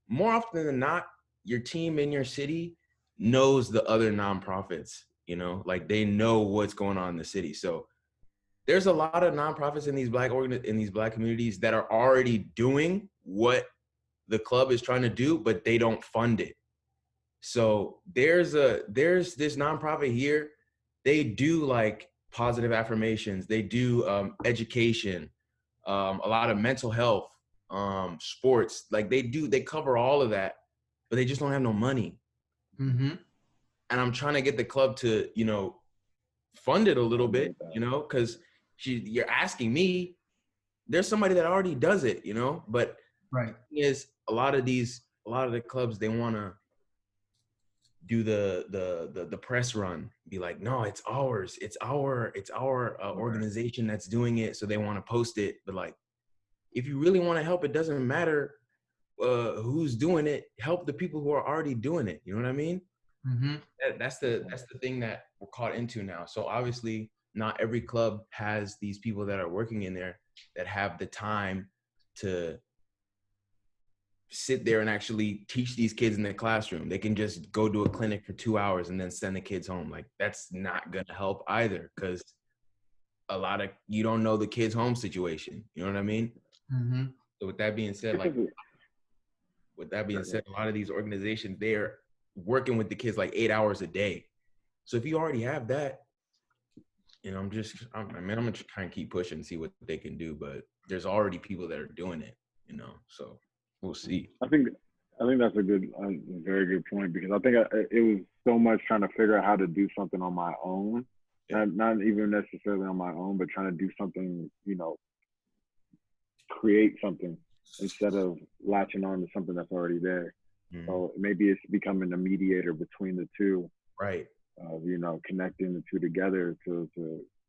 more often than not, your team in your city knows the other nonprofits, you know, like they know what's going on in the city. So there's a lot of nonprofits in these black communities that are already doing what the club is trying to do, but they don't fund it. So there's this nonprofit here. They do like positive affirmations. They do education, a lot of mental health, sports. Like they cover all of that, but they just don't have no money. Mm-hmm. And I'm trying to get the club to, you know, fund it a little bit, you know, because you're asking me, there's somebody that already does it, you know. But right, is a lot of the clubs, they want to do the press run, be like, no, it's ours, it's our organization that's doing it, so they want to post it. But like, if you really want to help, it doesn't matter who's doing it. Help the people who are already doing it. You know what I mean? Mm-hmm. That's the thing that we're caught into now. So obviously, not every club has these people that are working in there that have the time to sit there and actually teach these kids in the classroom. They can just go do a clinic for 2 hours and then send the kids home. Like, that's not going to help either, because you don't know the kids' home situation. You know what I mean? Mm-hmm. So with that being said, a lot of these organizations, they're working with the kids like 8 hours a day. So if you already have that, you know, I'm gonna try and keep pushing and see what they can do. But there's already people that are doing it, you know. So we'll see. I think that's a very good point, because I think it was so much trying to figure out how to do something on my own, not even necessarily on my own, but trying to do something, you know, create something instead of latching on to something that's already there. Mm-hmm. So maybe it's becoming a mediator between the two, right? You know, connecting the two together to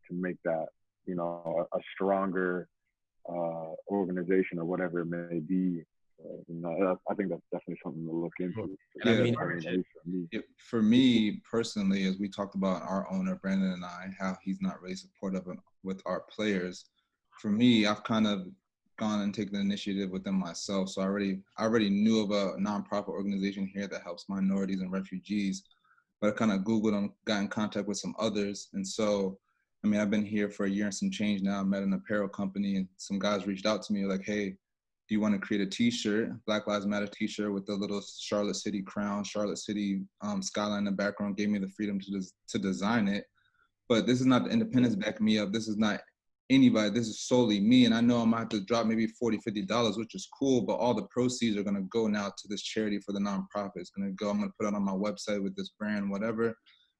make that, you know, a stronger organization or whatever it may be. You know, I think that's definitely something to look into. For me personally, as we talked about our owner Brandon and I, how he's not really supportive with our players. For me, I've kind of gone and taken the initiative within myself. So I already knew of a nonprofit organization here that helps minorities and refugees, but I kind of Googled and got in contact with some others. And so, I mean, I've been here for a year and some change now. I met an apparel company, and some guys reached out to me like, hey, do you want to create a t-shirt, Black Lives Matter t-shirt with the little Charlotte City crown, Charlotte City skyline in the background? Gave me the freedom to design it. But this is not the independents backing me up. This is not anybody. This is solely me. And I know I'm going to have to drop maybe $40, $50, which is cool, but all the proceeds are going to go now to this charity for the nonprofit. It's going to go, I'm going to put it on my website with this brand, whatever.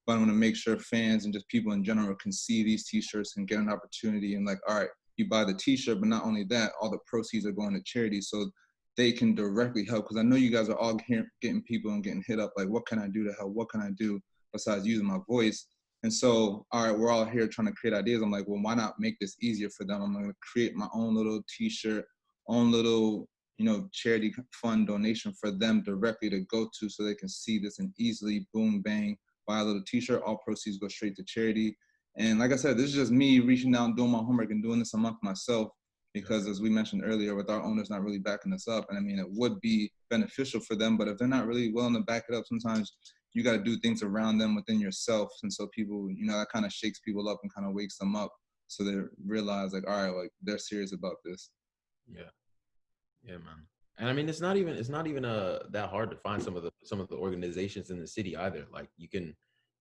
But I'm going to make sure fans and just people in general can see these t-shirts and get an opportunity and like, all right, you buy the t-shirt, but not only that, all the proceeds are going to charity so they can directly help. Because I know you guys are all getting people and getting hit up like, what can I do to help? What can I do besides using my voice? And so, all right, we're all here trying to create ideas. I'm like, well, why not make this easier for them? I'm going to create my own little t-shirt, own little, you know, charity fund donation for them directly to go to so they can see this and easily, boom, bang, buy a little t-shirt. All proceeds go straight to charity. And like I said, this is just me reaching out and doing my homework and doing this amongst myself, because as we mentioned earlier, with our owners not really backing us up, and I mean, it would be beneficial for them, but if they're not really willing to back it up, sometimes you got to do things around them within yourself. And so people, you know, that kind of shakes people up and kind of wakes them up so they realize like, all right, like they're serious about this. Yeah. Yeah, man. And I mean, it's not even that hard to find some of the organizations in the city either. Like you can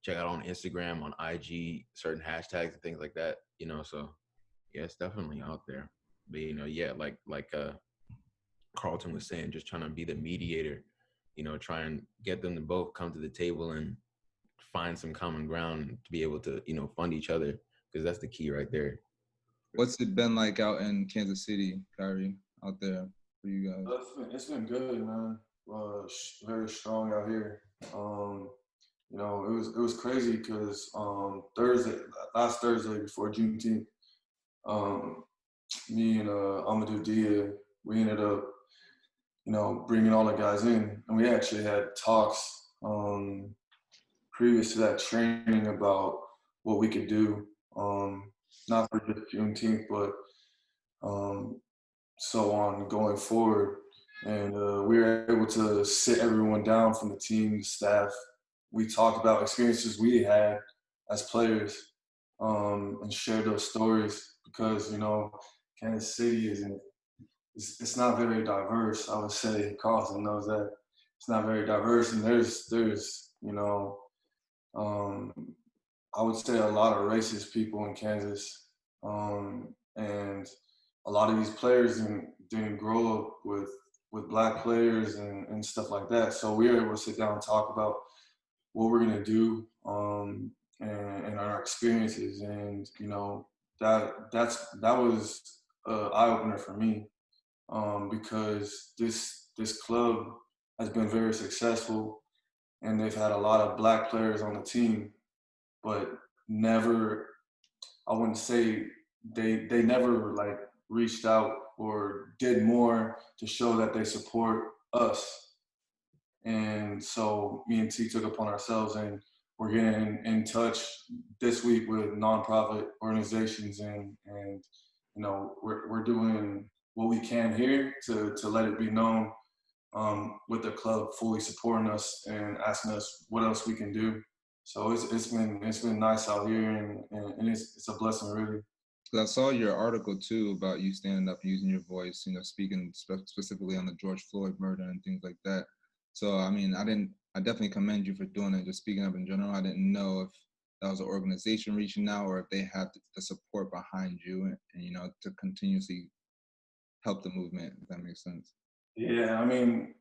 check out on Instagram, on IG, certain hashtags and things like that. So yeah, it's definitely out there. But yeah, like Carlton was saying, just trying to be the mediator. Try and get them to both come to the table and find some common ground to be able to fund each other, because that's the key right there. What's it been like out in Kansas City, Khiry, out there for you guys? It's been good, man. Very strong out here. It was crazy because last Thursday before Juneteenth, me and Amadou Dia, we ended up, bringing all the guys in, and we actually had talks previous to that training about what we could do, not for just Juneteenth, but so on going forward. And we were able to sit everyone down from the team, the staff. We talked about experiences we had as players, and shared those stories because, Kansas City it's not very diverse. I would say Carlton knows that. It's not very diverse, and there's I would say a lot of racist people in Kansas, and a lot of these players didn't grow up with Black players and stuff like that. So we were able to sit down and talk about what we're gonna do, and our experiences, and that was an eye opener for me, because this club has been very successful, and they've had a lot of Black players on the team, but never, I wouldn't say they never like reached out or did more to show that they support us. And so me and T took upon ourselves, and we're getting in touch this week with nonprofit organizations, and we're doing what we can here to let it be known, with the club fully supporting us and asking us what else we can do. So it's been nice out here, and it's a blessing, really. I saw your article too about you standing up and using your voice, speaking specifically on the George Floyd murder and things like that. So I mean, I definitely commend you for doing it, just speaking up in general. I didn't know if that was an organization reaching out or if they had the support behind you, and to continuously help the movement, if that makes sense. Yeah, I mean,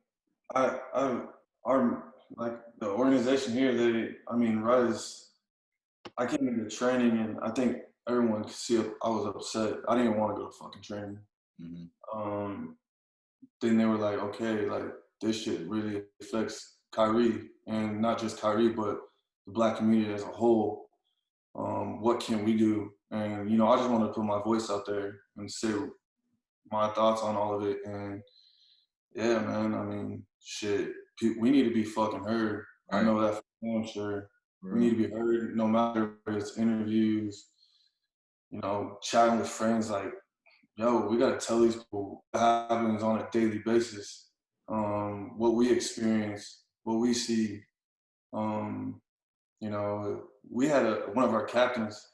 our like the organization here, I came into training, and I think everyone could see I was upset. I didn't want to go to fucking training. Mm-hmm. Then they were like, okay, like this shit really affects Khiry, and not just Khiry, but the Black community as a whole. What can we do? And I just wanted to put my voice out there and say my thoughts on all of it. And yeah, man, I mean, shit, we need to be fucking heard. Right. I know that for sure. Right. We need to be heard, no matter if it's interviews, chatting with friends. Like, yo, we gotta tell these people what happens on a daily basis, what we experience, what we see. We had one of our captains,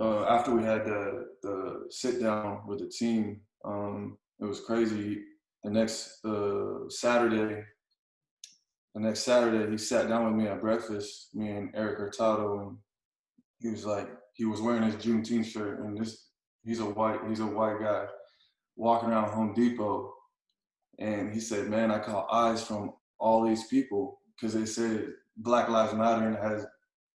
after we had the sit down with the team. It was crazy. The next Saturday, he sat down with me at breakfast, me and Eric Hurtado, and he was like, he was wearing his Juneteenth shirt, and he's a white guy walking around Home Depot, and he said, man, I caught eyes from all these people because they said Black Lives Matter, and it has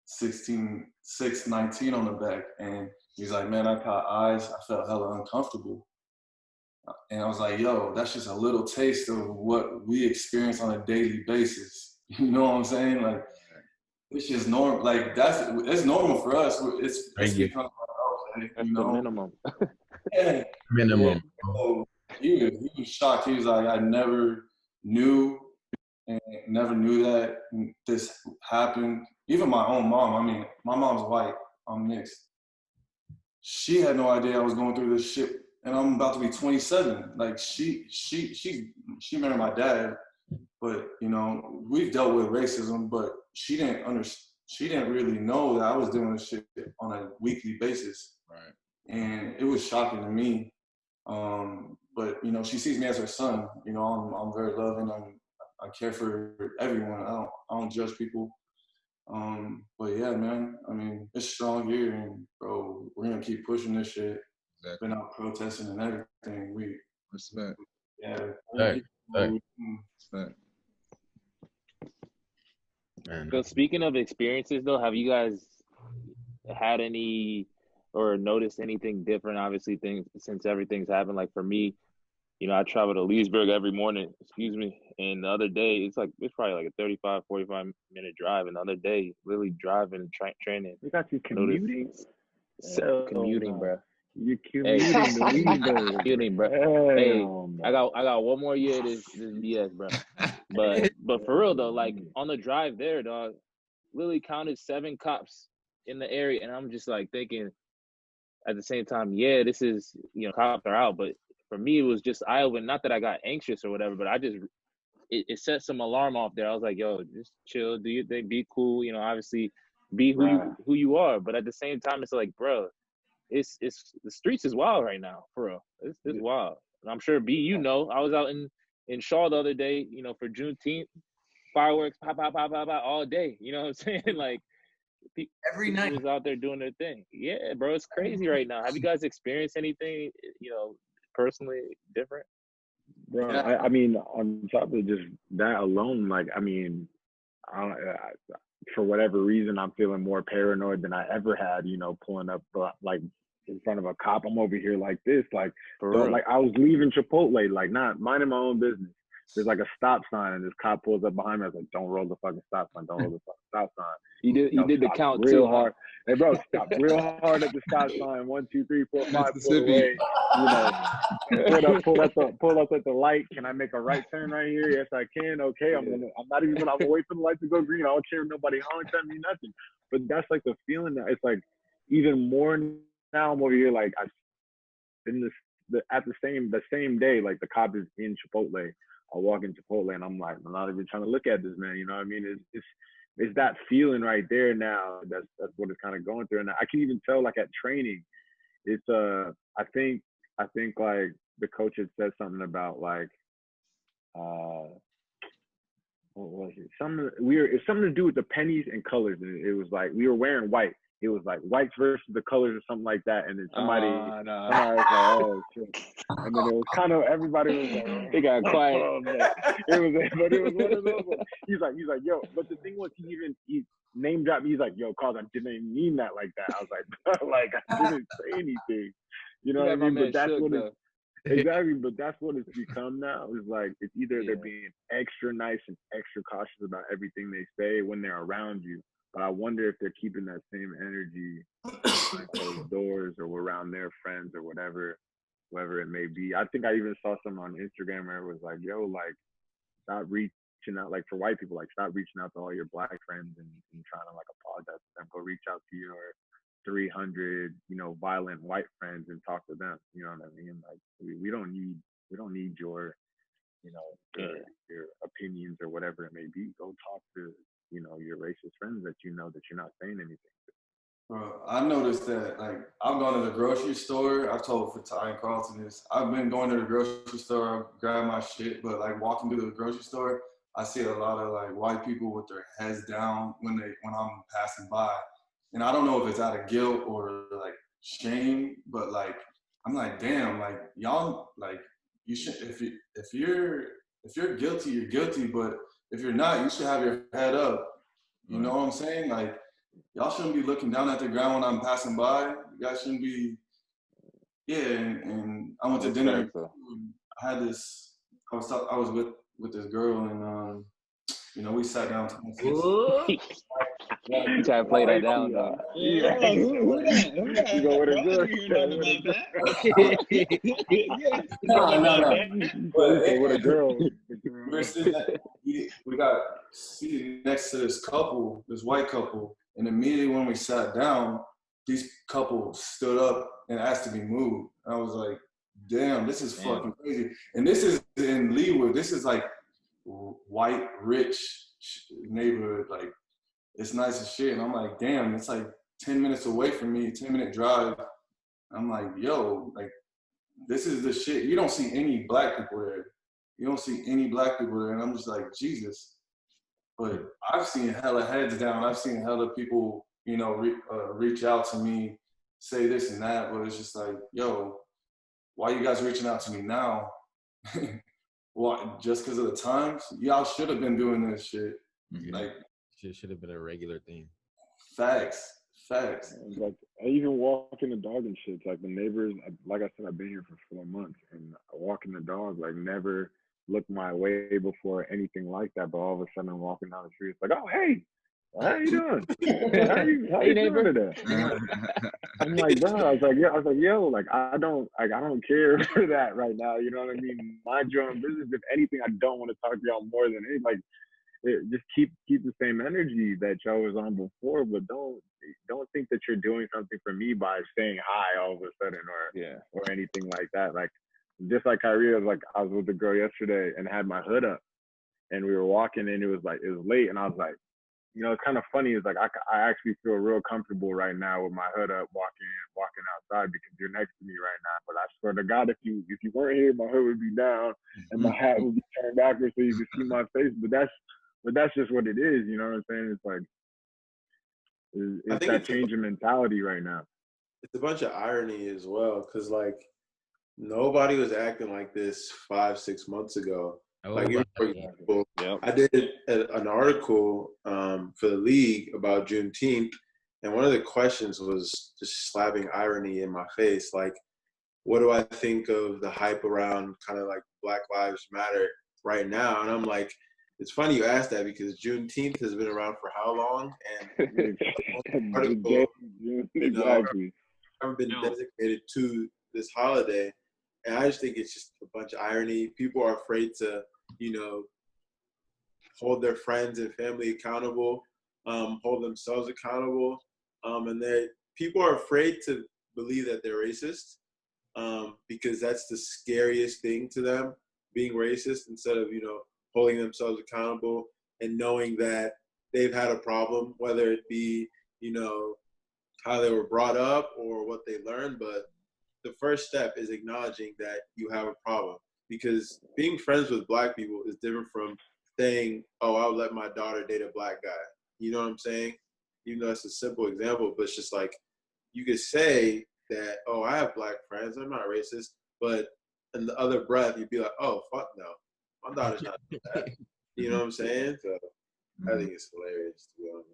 619 on the back, and he's like, man, I caught eyes. I felt hella uncomfortable. And I was like, yo, that's just a little taste of what we experience on a daily basis. You know what I'm saying? Like, it's just normal. Like, it's normal for us. It's become that's the minimum. Yeah. Minimum. Yeah. So he was shocked. He was like, I never knew that this happened. Even my own mom. I mean, my mom's white. I'm mixed. She had no idea I was going through this shit. And I'm about to be 27. Like she married my dad, but we've dealt with racism, but she didn't really know that I was doing this shit on a weekly basis. Right. And it was shocking to me. But you know, she sees me as her son. You know, I'm very loving. I care for everyone. I don't judge people. But yeah, man. I mean, it's strong here, and bro, we're gonna keep pushing this shit. Exactly. Been out protesting and everything. Respect. Yeah. Respect. So speaking of experiences, though, have you guys had any or noticed anything different? Obviously, things since everything's happened. Like for me, you know, I travel to Leesburg every morning. And the other day, it's probably like a 35, 45-minute drive. And the other day, really driving, training. We got you commuting. Commuting, bro. You commuting to Leesburg. Commuting, bro. Hey, I got one more year of this BS, bro. But for real though, like on the drive there, dog, Lily counted 7 cops in the area, and I'm just like thinking, at the same time, yeah, this is, you know, cops are out, but for me it was just eye-opening. Not that I got anxious or whatever, but it set some alarm off there. I was like, yo, just chill, do your thing, be cool, you know, obviously be who you are, but at the same time, it's like, bro, it's the streets is wild right now, for real. It's wild. And I'm sure B, you know, I was out in Shaw the other day, you know, for Juneteenth, fireworks, pop, pop, pop, pop, pop, all day. You know what I'm saying? Like every night was out there doing their thing. Yeah, bro, it's crazy right now. Have you guys experienced anything, you know, personally different? Bro, I mean, on top of just that alone, like, I mean, for whatever reason, I'm feeling more paranoid than I ever had, you know, pulling up like in front of a cop. I'm over here like this, like, like I was leaving Chipotle, like not minding my own business. There's like a stop sign, and this cop pulls up behind me. I was like, "Don't roll the fucking stop sign! Don't roll the fucking stop sign!" You did the count real too, hard. Hey, bro, stop real hard at the stop sign. 1, 2, 3, 4, 5. Pull away. You know, pull up at the light. Can I make a right turn right here? Yes, I can. Okay, I'm gonna wait for the light to go green. I don't care if nobody honks at me, nothing. But that's like the feeling that it's like even more now. I'm over here like I've been at the same day, like the cop is in Chipotle. I walk in Chipotle and I'm like, I'm not even trying to look at this man. You know what I mean? It's that feeling right there now. That's what it's kind of going through. And I can even tell, like at training, it's I think like the coach had said something about like what was it? It's something to do with the pennies and colors. And it was like we were wearing white. It was like whites versus the colors or something like that. And then somebody was like, oh shit. And then it was kind of, everybody was like, oh. They got quiet. It was one of those. He's like, yo, but the thing was he name dropped. He's like, yo, Carl, I didn't mean that like that. I was like, like I didn't say anything. You know what I mean? But that's what it's exactly. But that's what it's become now. It's like it's either they're being extra nice and extra cautious about everything they say when they're around you. But I wonder if they're keeping that same energy behind closed doors or around their friends or whatever it may be. I think I even saw something on Instagram where it was like, yo, like, stop reaching out, like for white people, like stop reaching out to all your black friends and trying to like apologize to them. Go reach out to your 300, you know, violent white friends and talk to them. You know what I mean? Like we don't need your, you know, your opinions or whatever it may be. Go talk to, you know, your racist friends that you know that you're not saying anything to. Bro, I noticed that, like, I'm going to the grocery store. I've told Fatai and Carlton this. I've been going to the grocery store, I grab my shit, but, like, walking through the grocery store, I see a lot of, like, white people with their heads down when I'm passing by. And I don't know if it's out of guilt or, like, shame, but, like, I'm like, damn, like, y'all, like, you should, if you're guilty, you're guilty, but if you're not, you should have your head up. You know what I'm saying? Like, y'all shouldn't be looking down at the ground when I'm passing by. You guys shouldn't be. Yeah, and I went to dinner. I had this. I was with this girl, and you know, we sat down. You try to play that down, though. Yeah. Who that? You go with a girl. No. With a girl. We got seated next to this couple, this white couple, and immediately when we sat down, these couples stood up and asked to be moved. I was like, damn, this is fucking crazy. And this is in Leawood. This is like white, rich neighborhood. Like, it's nice as shit. And I'm like, damn, it's like 10 minutes away from me, 10-minute drive. I'm like, yo, like, this is the shit. You don't see any black people there. You don't see any black people there. And I'm just like, Jesus. But I've seen hella heads down. I've seen hella people, you know, reach out to me, say this and that. But it's just like, yo, why you guys reaching out to me now? What, just because of the times? Y'all should have been doing this shit. Yeah. Like, should have been a regular thing. Facts. Like, I even walking the dog and shit. Like the neighbors, like I said, I've been here for 4 months, and walking the dog, like never looked my way before anything like that. But all of a sudden, I'm walking down the street. It's like, oh hey, how you doing? how you doing today? I'm like, bro. I was like, yo, like I don't care for that right now. You know what I mean? Mind your own business. If anything, I don't want to talk to y'all more than anything. Like, just keep the same energy that y'all was on before, but don't think that you're doing something for me by saying hi all of a sudden or anything like that. Like, just like Khiry was like, I was with the girl yesterday and had my hood up, and we were walking, and it was late, and I was like, you know, it's kind of funny. It's like I actually feel real comfortable right now with my hood up, walking outside because you're next to me right now. But I swear to God, if you weren't here, my hood would be down and my hat would be turned backwards so you could see my face. But that's just what it is. You know what I'm saying? It's like it's that change in mentality right now. It's a bunch of irony as well, because like nobody was acting like this 5-6 months ago. Like, for example, I did an article for the league about Juneteenth, and one of the questions was just slapping irony in my face. Like, what do I think of the hype around kind of like Black Lives Matter right now? And I'm like, it's funny you asked that because Juneteenth has been around for how long? And article, you know, haven't been designated to this holiday. And I just think it's just a bunch of irony. People are afraid to, you know, hold their friends and family accountable, hold themselves accountable. And people are afraid to believe that they're racist because that's the scariest thing to them, being racist, instead of, you know, holding themselves accountable and knowing that they've had a problem, whether it be, you know, how they were brought up or what they learned. But the first step is acknowledging that you have a problem, because being friends with Black people is different from saying, oh, I'll let my daughter date a Black guy. You know what I'm saying? Even though it's a simple example, but it's just like, you could say that, oh, I have Black friends, I'm not racist, but in the other breath, you'd be like, oh, fuck no, my daughter's not doing that. You know what I'm saying? So I think it's hilarious, to be honest.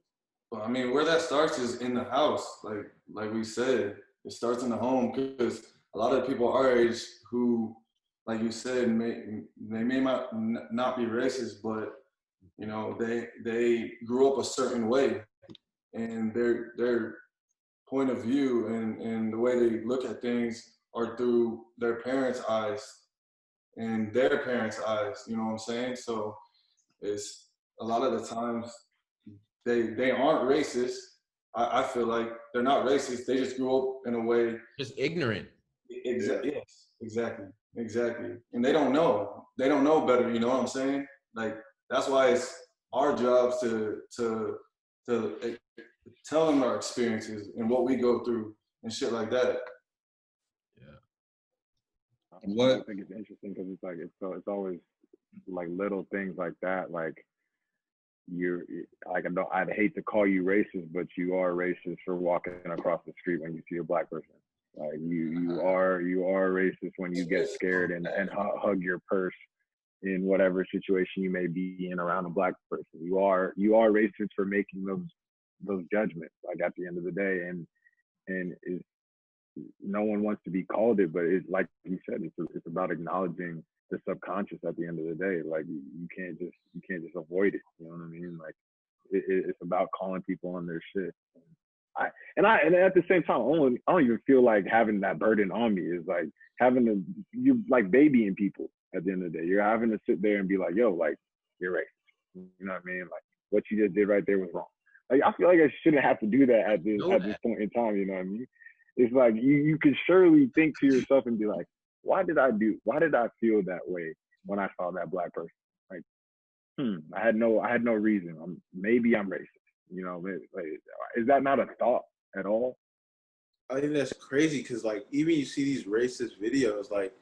Well, I mean, where that starts is in the house. Like we said, it starts in the home, because a lot of people our age who, like you said, they may not be racist, but you know, they grew up a certain way, and their point of view and the way they look at things are through their parents' eyes and their parents' eyes. You know what I'm saying? So it's a lot of the times they aren't racist. I feel like they're not racist. They just grew up in a way just ignorant. Exactly. Yes, exactly. And they don't know. They don't know better. You know what I'm saying? Like, that's why it's our jobs to tell them our experiences and what we go through and shit like that. I think it's interesting because it's always like little things like that. Like, I'd hate to call you racist, but you are racist for walking across the street when you see a Black person. Like, you are racist when you get scared and hug your purse in whatever situation you may be in around a Black person. You are racist for making those judgments, like, at the end of the day. And no one wants to be called it, but it's like you said, it's about acknowledging the subconscious at the end of the day. Like, you can't just avoid it. You know what I mean? Like, it's about calling people on their shit. And at the same time, I don't even feel like having that burden on me. Is like you're like babying people at the end of the day. You're having to sit there and be like, yo, like, you're racist. You know what I mean? Like, what you just did right there was wrong. Like, I feel like I shouldn't have to do that at this point in time. You know what I mean? It's like you can surely think to yourself and be like, why did I feel that way when I saw that Black person? Like, I had no reason. Maybe I'm racist. You know, like, is that not a thought at all? I think that's crazy because, like, even you see these racist videos, like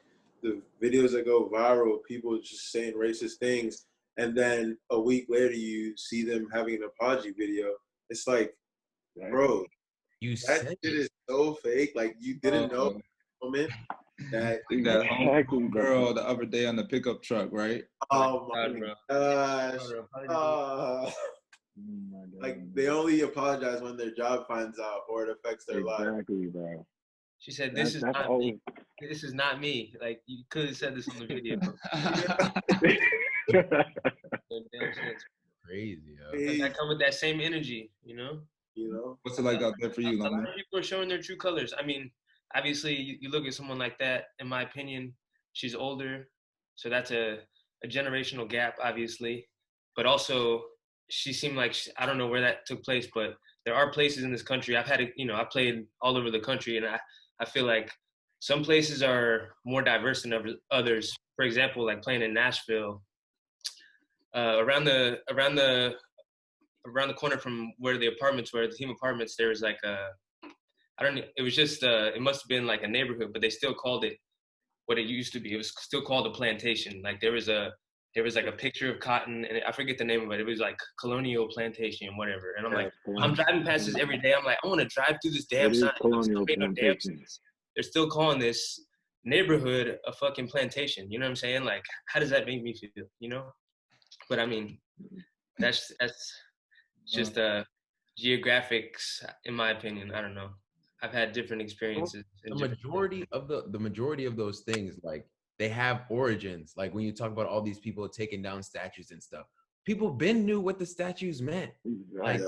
the videos that go viral, people just saying racist things, and then a week later you see them having an apology video. It's like, bro, You that said shit it. is so fake. Like, you didn't know at the moment that. That home girl the other day on the pickup truck, right? Oh my gosh. Like, they only apologize when their job finds out or it affects their life. Exactly, bro. She said, "This is not me. This is not me." Like, you could have said this on the video. Crazy, yo. Does that come with that same energy, you know? What's it like out there for you, A lot London? of people are showing their true colors. I mean, obviously, you look at someone like that, in my opinion, she's older. So that's a generational gap, obviously. But also, she seemed like, I don't know where that took place, but there are places in this country. I've had, I played all over the country, and I feel like some places are more diverse than others. For example, like playing in Nashville, around the corner from where the apartments were, the team apartments, there was like it was just, it must have been like a neighborhood, but they still called it what it used to be. It was still called a plantation. Like there was like a picture of cotton, and I forget the name of it. It was like Colonial Plantation, whatever. And I'm like, I'm driving past this every day. I'm like, I want to drive through this damn sign. Colonial Plantation. They're still calling this neighborhood a fucking plantation. You know what I'm saying? Like, how does that make me feel? You know? But I mean, that's just geographics, in my opinion. I don't know. I've had different experiences. The majority of those things, like, they have origins. Like when you talk about all these people taking down statues and stuff, people been knew what the statues meant. Like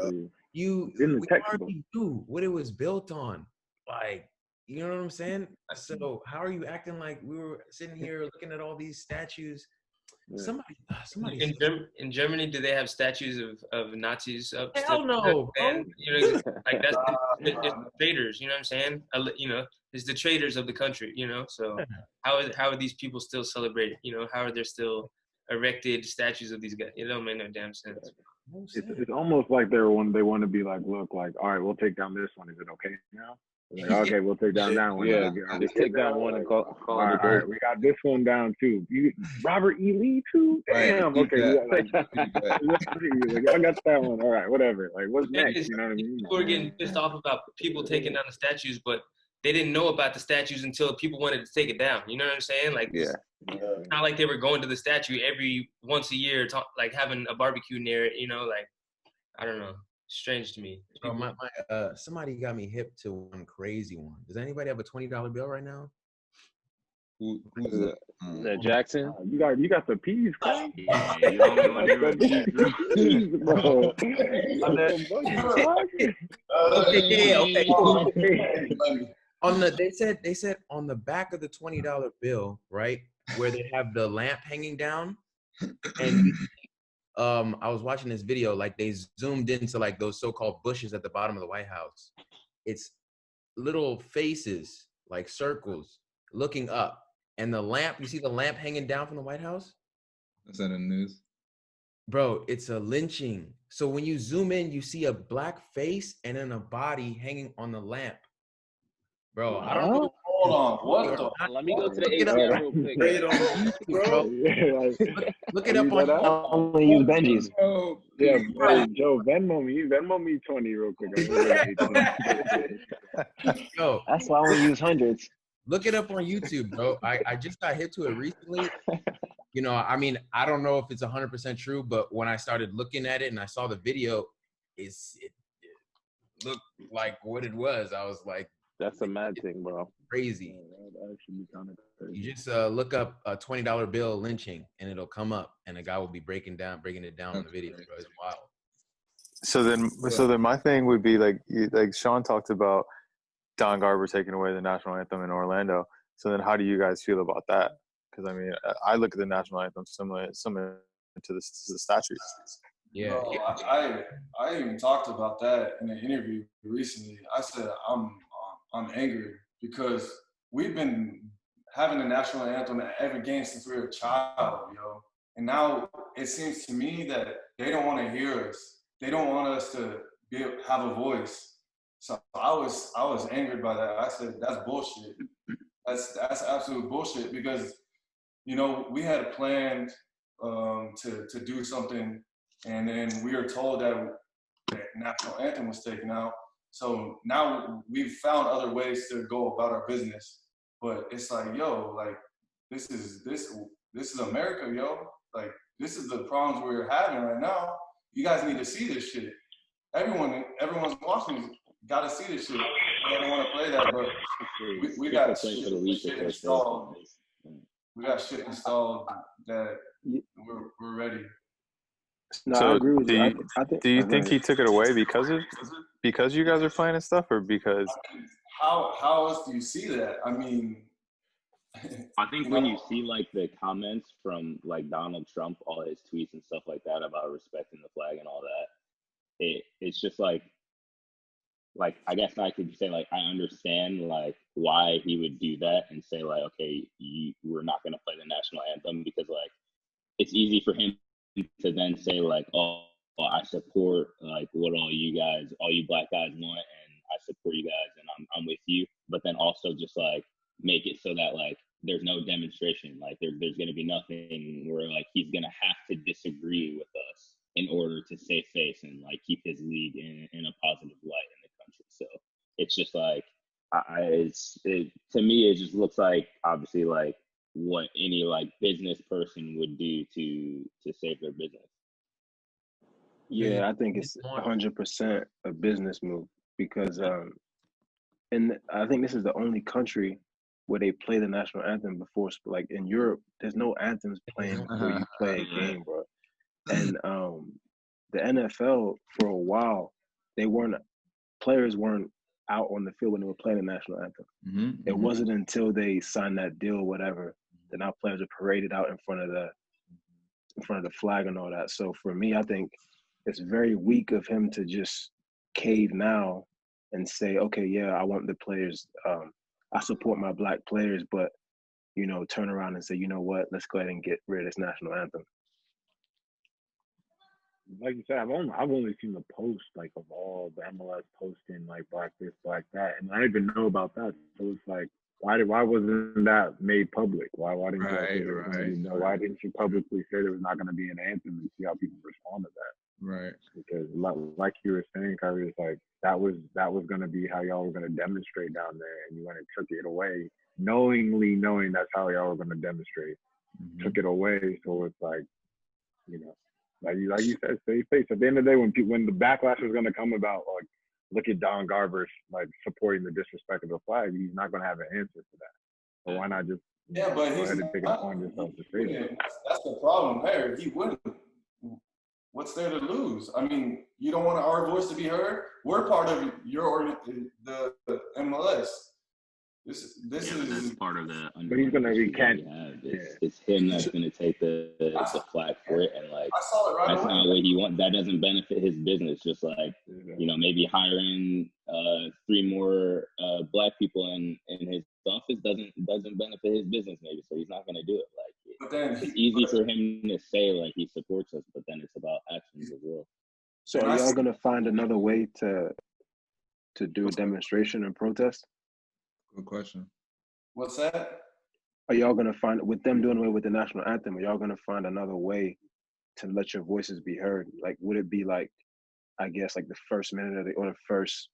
we already knew what it was built on. Like, you know what I'm saying? So how are you acting like we were sitting here looking at all these statues? Somebody. In Germany, do they have statues of Nazis up? Hell no, bro. You know, like that's it's the traitors. You know what I'm saying? It's the traitors of the country. You know, so how are these people still celebrated? You know, how are there still erected statues of these guys? It don't make no damn sense. It's almost like they want to be like, look, like, all right, we'll take down this one. Is it okay now? Like, okay, we'll take down that one. Yeah, just take down one and call all it a right, day. all right, we got this one down too. Robert E. Lee too? Damn, okay. I got that one. All right, whatever. Like, what's next? You know what I mean? People are getting pissed off about people taking down the statues, but they didn't know about the statues until people wanted to take it down. You know what I'm saying? Like, it's not like they were going to the statue every once a year, like having a barbecue near it. You know, like, I don't know. Strange to me. Bro, somebody got me hip to one crazy one. Does anybody have a $20 bill right now? Who's that? Is that Jackson? You got the peas, Khiry? They said on the back of the $20 bill, right, where they have the lamp hanging down, and I was watching this video, like they zoomed into like those so-called bushes at the bottom of the White House. It's little faces, like circles, looking up. And the lamp, you see the lamp hanging down from the White House? Is that in the news? Bro, it's a lynching. So when you zoom in, you see a black face and then a body hanging on the lamp. Bro, I don't know. Hold on. What the? Let me go to the ATM real quick. Look it up on. I'm gonna use Benji's. Yeah, hey, Joe, Venmo me 20 real quick. Yo, that's why I want to use hundreds. Look it up on YouTube, bro. I just got hit to it recently. You know, I mean, I don't know if it's 100% true, but when I started looking at it and I saw the video, it looked like what it was. I was like, that's a mad thing, bro. Crazy. You just look up a $20 bill lynching, and it'll come up, and a guy will be breaking it down on the video, bro. It's wild. So then my thing would be like Sean talked about Don Garber taking away the national anthem in Orlando. So then how do you guys feel about that? Because I mean, I look at the national anthem similar to the statues. Yeah. Bro, I even talked about that in an interview recently. I said I'm angry because we've been having the national anthem at every game since we were a child, yo. And now it seems to me that they don't want to hear us. They don't want us to have a voice. So I was angered by that. I said, that's bullshit. That's absolute bullshit because, you know, we had planned to do something, and then we were told that the national anthem was taken out. So now we've found other ways to go about our business. But it's like, yo, like this is America, yo. Like this is the problems we're having right now. You guys need to see this shit. Everyone's watching. Got to see this shit. I don't want to play that, but we got shit installed. We got shit installed that we're ready. No, So I agree with you. do you go think ahead. he took it away because you guys are playing and stuff, or because How else do you see that? I mean, I think when you see like the comments from like Donald Trump, all his tweets and stuff like that about respecting the flag and all that, it's just like I guess I could say like I understand like why he would do that and say like, okay, we're not gonna play the national anthem because like it's easy for him to then say like, oh, well, I support like what all you black guys want, and I support you guys, and I'm with you. But then also just like make it so that like there's no demonstration, like there's gonna be nothing where like he's gonna have to disagree with us in order to save face and like keep his league in a positive light in the country. So it's just like to me it just looks like obviously like what any like business person would do to save their business. Yeah, I think it's 100% a business move because, and I think this is the only country where they play the national anthem before. Like in Europe, there's no anthems playing before you play a game, bro. And the NFL for a while, players weren't out on the field when they were playing the national anthem. It wasn't until they signed that deal, whatever, that now players are paraded out in front of the flag and all that. So for me, I think it's very weak of him to just cave now and say, okay, yeah, I want the players, I support my black players, but, you know, turn around and say, you know what, let's go ahead and get rid of this national anthem. Like you said, I've only seen the post like of all the MLS posting like black this, black that, and I didn't even know about that. So it's like, why wasn't that made public? Why didn't you say there was going to be no? Why didn't you publicly say there was not going to be an anthem and see how people respond to that? Right. Because like you were saying, Khiry, it's like that was going to be how y'all were going to demonstrate down there, and you went and took it away, knowing that's how y'all were going to demonstrate. Took it away, so it's like, you know. Like you said, save face. At the end of the day, when the backlash is going to come about, like, look at Don Garber like supporting the disrespect of the flag, he's not going to have an answer for that. So why not just but go he's ahead and take it upon yourself to say that? That's the problem there. He wouldn't. What's there to lose? I mean, you don't want our voice to be heard. We're part of the MLS. This is that's part of the. But he's gonna recant. It's him that's gonna take the flag for it, and like I saw it right that's away. not what he wants. That doesn't benefit his business. Just like you know, maybe hiring 3 more black people in his office doesn't benefit his business. Maybe so he's not gonna do it. Like but then it's easy for him to say like he supports us, but then it's about actions as well. So are y'all gonna find another way to do a demonstration and protest? Good question. What's that? Are y'all gonna find, with them doing away with the national anthem, are y'all gonna find another way to let your voices be heard? Like, would it be like, I guess like the first minute or the first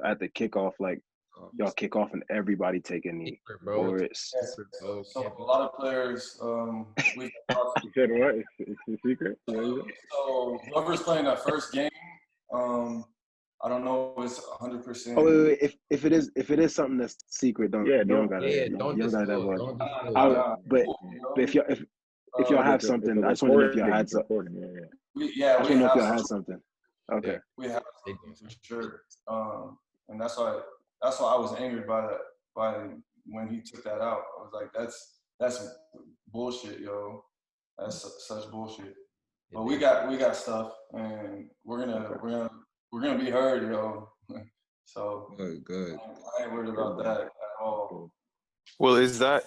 at the kickoff, like y'all kick off and everybody take a knee, or it's so a lot of players. We you said what? It's a secret. So whoever's playing that first game, I don't know if it's 100%. Oh, wait. If it is something that's secret, don't gotta but if y'all have something, I just want to know if y'all had something. I just want to know if y'all had something. Okay. Yeah, we have something for sure. And that's why I was angered by when he took that out. I was like, that's bullshit, yo. That's such bullshit. But we got stuff, and we're gonna be heard, yo. So good. I ain't worried about that at all. Well, is that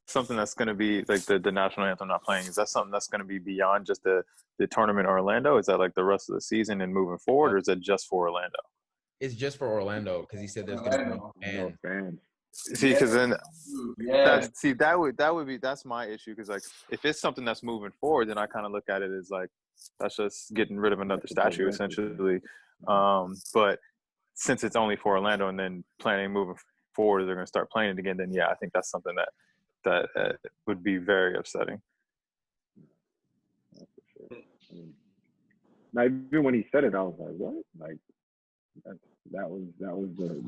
something that's going to be like the national anthem not playing? Is that something that's going to be beyond just the tournament in Orlando? Is that like the rest of the season and moving forward, or is that just for Orlando? it's just for Orlando because he said there's gonna be no No fans. fans. See, because then Yeah. that's my issue. Because like, if it's something that's moving forward, then I kind of look at it as like that's just getting rid of another statue essentially. But since it's only for Orlando, and then planning moving forward, they're going to start playing it again. Then yeah, I think that's something that would be very upsetting. Now, even when he said it, I was like, "What?" Like that was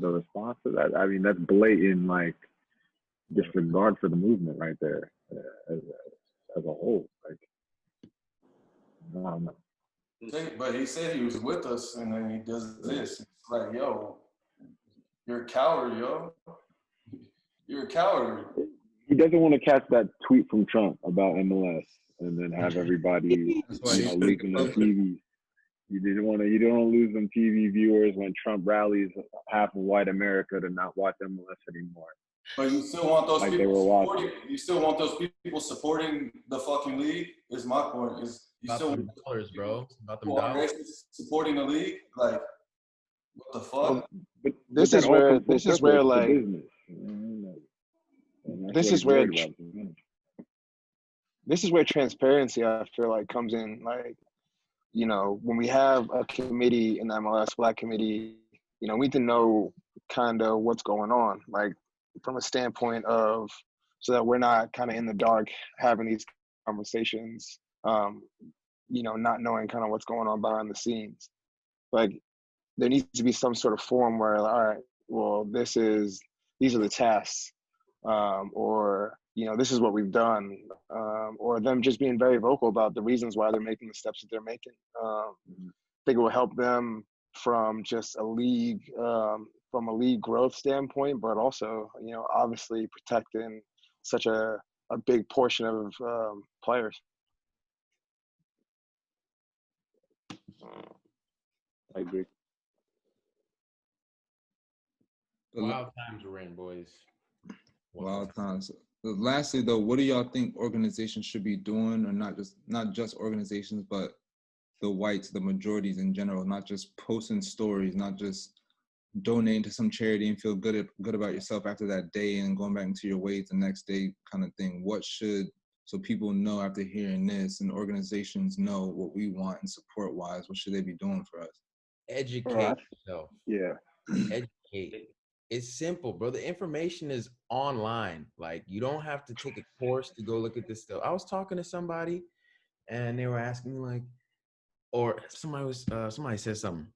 the response to that. I mean, that's blatant like disregard for the movement right there as a whole. Like, I don't know. But he said he was with us, and then he does this. It's like, yo, you're a coward, yo. You're a coward. He doesn't want to catch that tweet from Trump about MLS and then have everybody losing their TV. You don't want to lose them TV viewers when Trump rallies half of white America to not watch MLS anymore. But you still want those Like they people were supporting. You still want those people supporting the fucking league. Is my point. Is you About still them dollars, bro. About them people are dollars. racist supporting the league? Like, what the fuck? Well, But this that is all where comes full this is circle where to like business. And that's this what is he's where worried about. this is where transparency I feel like comes in. Like, you know, when we have a committee in the MLS Black Committee, you know, we need to know kind of what's going on, like from a standpoint of so that we're not kind of in the dark having these conversations, you know, not knowing kind of what's going on behind the scenes. Like, there needs to be some sort of forum where, all right, well, these are the tasks, or you know, this is what we've done, or them just being very vocal about the reasons why they're making the steps that they're making. I think it will help them from just from a league growth standpoint, but also, you know, obviously protecting such a big portion of players. I agree. Wild times we're in, boys. Wild times. Lastly, though, what do y'all think organizations should be doing, or not just organizations, but the whites, the majorities in general, not just posting stories, not just donating to some charity and feel good about yourself after that day and going back into your ways the next day kind of thing. So people know after hearing this and organizations know what we want and support-wise, what should they be doing for us? Educate yourself. Yeah. Educate. It's simple, bro. The information is online. Like, you don't have to take a course to go look at this stuff. I was talking to somebody and they were asking me like, or somebody said something.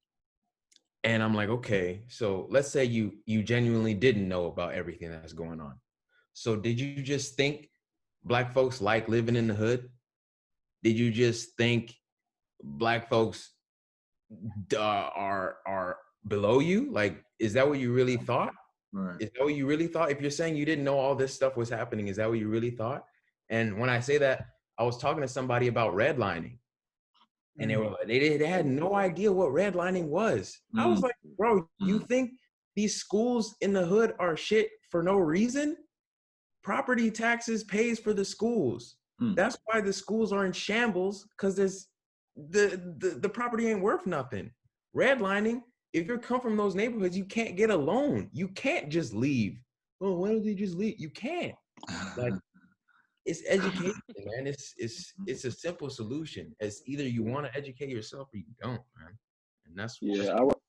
And I'm like, okay, so let's say you genuinely didn't know about everything that's going on. So did you just think Black folks like living in the hood? Did you just think Black folks are below you? Like, is that what you really thought? Right. Is that what you really thought? If you're saying you didn't know all this stuff was happening, is that what you really thought? And when I say that, I was talking to somebody about redlining. And they were like, they had no idea what redlining was. I was like, bro, you think these schools in the hood are shit for no reason? Property taxes pays for the schools. That's why the schools are in shambles, because there's the property ain't worth nothing. Redlining, if you come from those neighborhoods, you can't get a loan. You can't just leave. Oh, why don't they just leave? You can't. Like, it's education, man. It's a simple solution. It's either you want to educate yourself or you don't, man. And that's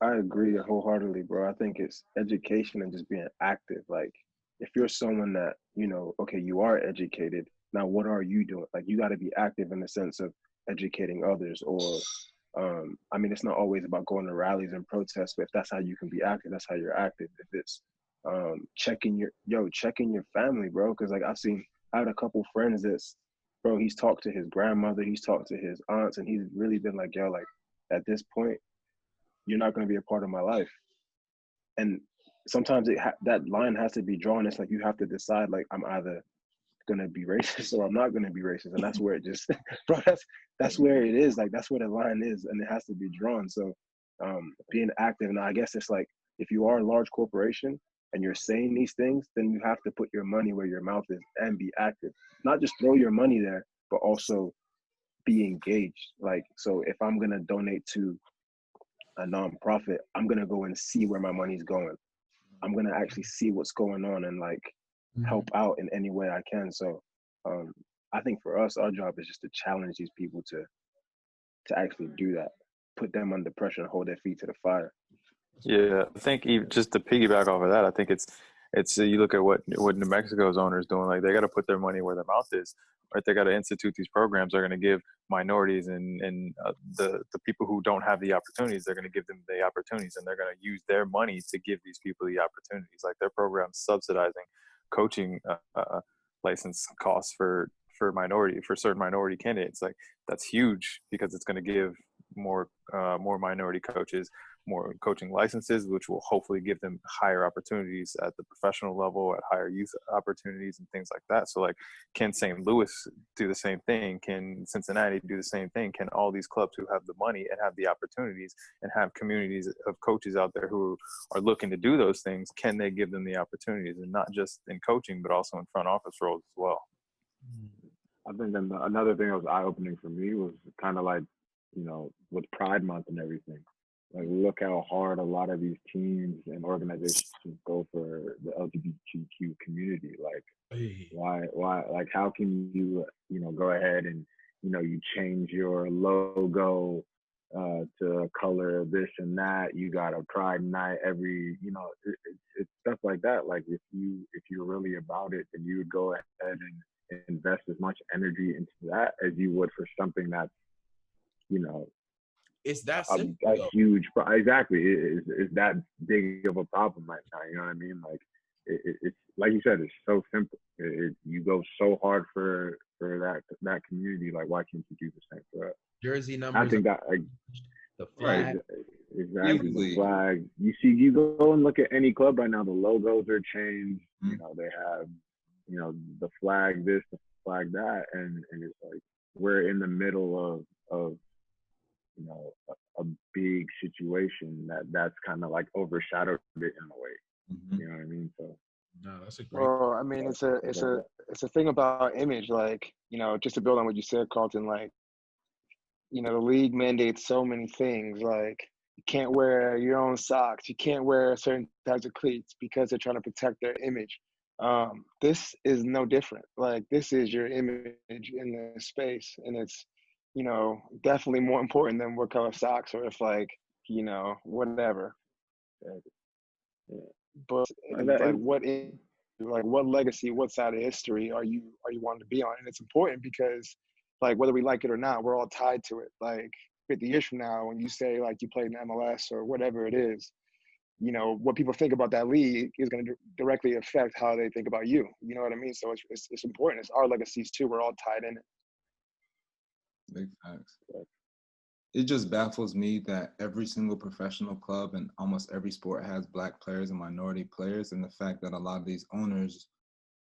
I agree wholeheartedly, bro. I think it's education and just being active. Like, if you're someone that, you know, okay, you are educated, now what are you doing? Like, you got to be active in the sense of educating others, or I mean, it's not always about going to rallies and protests, but if that's how you can be active, that's how you're active. If it's checking your family, bro, because like I had a couple friends that's, bro, he's talked to his grandmother, he's talked to his aunts, and he's really been like, yo, like, at this point, you're not going to be a part of my life. And sometimes that line has to be drawn. It's like you have to decide, like, I'm either going to be racist or I'm not going to be racist. And that's where it just, bro, that's where it is. Like, that's where the line is, and it has to be drawn. So being active, now I guess it's like, if you are a large corporation and you're saying these things, then you have to put your money where your mouth is and be active. Not just throw your money there, but also be engaged. Like, so if I'm going to donate to a nonprofit, I'm gonna go and see where my money's going. I'm gonna actually see what's going on and like help out in any way I can. So I think for us, our job is just to challenge these people to actually do that, put them under pressure and hold their feet to the fire. Yeah, I think just to piggyback off of that, I think it's you look at what New Mexico's owners doing. Like they got to put their money where their mouth is, right? They got to institute these programs. They're going to give minorities and the people who don't have the opportunities. They're going to give them the opportunities, and they're going to use their money to give these people the opportunities. Like their programs subsidizing coaching license costs for certain minority candidates. Like that's huge because it's going to give more minority coaches more coaching licenses, which will hopefully give them higher opportunities at the professional level, at higher youth opportunities and things like that. So like, can St. Louis do the same thing? Can Cincinnati do the same thing? Can all these clubs who have the money and have the opportunities and have communities of coaches out there who are looking to do those things, can they give them the opportunities, and not just in coaching, but also in front office roles as well? I think another thing that was eye-opening for me was kind of like, with Pride Month and everything. Like, look how hard a lot of these teams and organizations go for the LGBTQ community. Like, why, like, how can you, go ahead and, you change your logo to color this and that. You got a Pride night every, it's stuff like that. Like, if you're really about it, then you would go ahead and invest as much energy into that as you would for something that's, it's that simple. A huge, exactly. It's that big of a problem right now. You know what I mean? Like, it's like you said, it's so simple. You go so hard for that community. Like, why can't you do the same for us? Jersey numbers. I think that, like, the flag. Exactly. The flag. You go and look at any club right now. The logos are changed. They have, the flag this, the flag that, and it's like we're in the middle of a big situation that's kind of like overshadowed it in a way. You know what I mean? So no, that's a great. Well, I mean, it's a thing about image. Like, just to build on what you said, Carlton. Like, the league mandates so many things. Like, you can't wear your own socks. You can't wear certain types of cleats because they're trying to protect their image. This is no different. Like, this is your image in the space, and it's definitely more important than what color socks or if whatever. But like what legacy, what side of history are you wanting to be on? And it's important because like whether we like it or not, we're all tied to it. Like 50 years from now, when you say like you played in MLS or whatever it is, what people think about that league is going to directly affect how they think about you. You know what I mean? So it's important. It's our legacies too. We're all tied in it. Big facts. It just baffles me that every single professional club and almost every sport has Black players and minority players, and the fact that a lot of these owners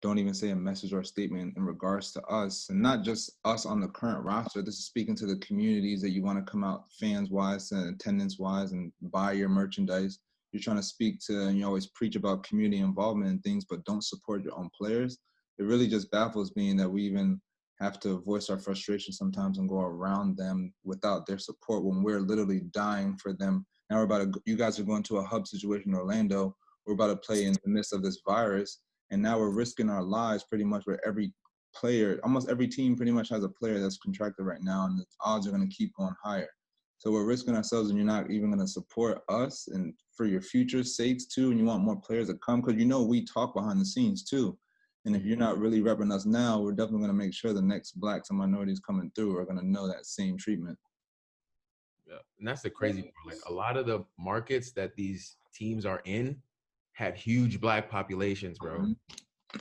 don't even say a message or a statement in regards to us, and not just us on the current roster. This is speaking to the communities that you want to come out fans-wise and attendance-wise and buy your merchandise. You're trying to speak to, and you always preach about community involvement and things, but don't support your own players. It really just baffles me that we even have to voice our frustration sometimes and go around them without their support when we're literally dying for them. Now you guys are going to a hub situation in Orlando. We're about to play in the midst of this virus, and now we're risking our lives pretty much where every player, almost every team pretty much has a player that's contracted right now, and the odds are going to keep going higher. So we're risking ourselves, and you're not even going to support us and for your future sakes too, and you want more players to come because we talk behind the scenes too. And if you're not really repping us now, we're definitely going to make sure the next Blacks and minorities coming through are going to know that same treatment. Yeah, and that's the crazy part. Like a lot of the markets that these teams are in have huge Black populations, bro.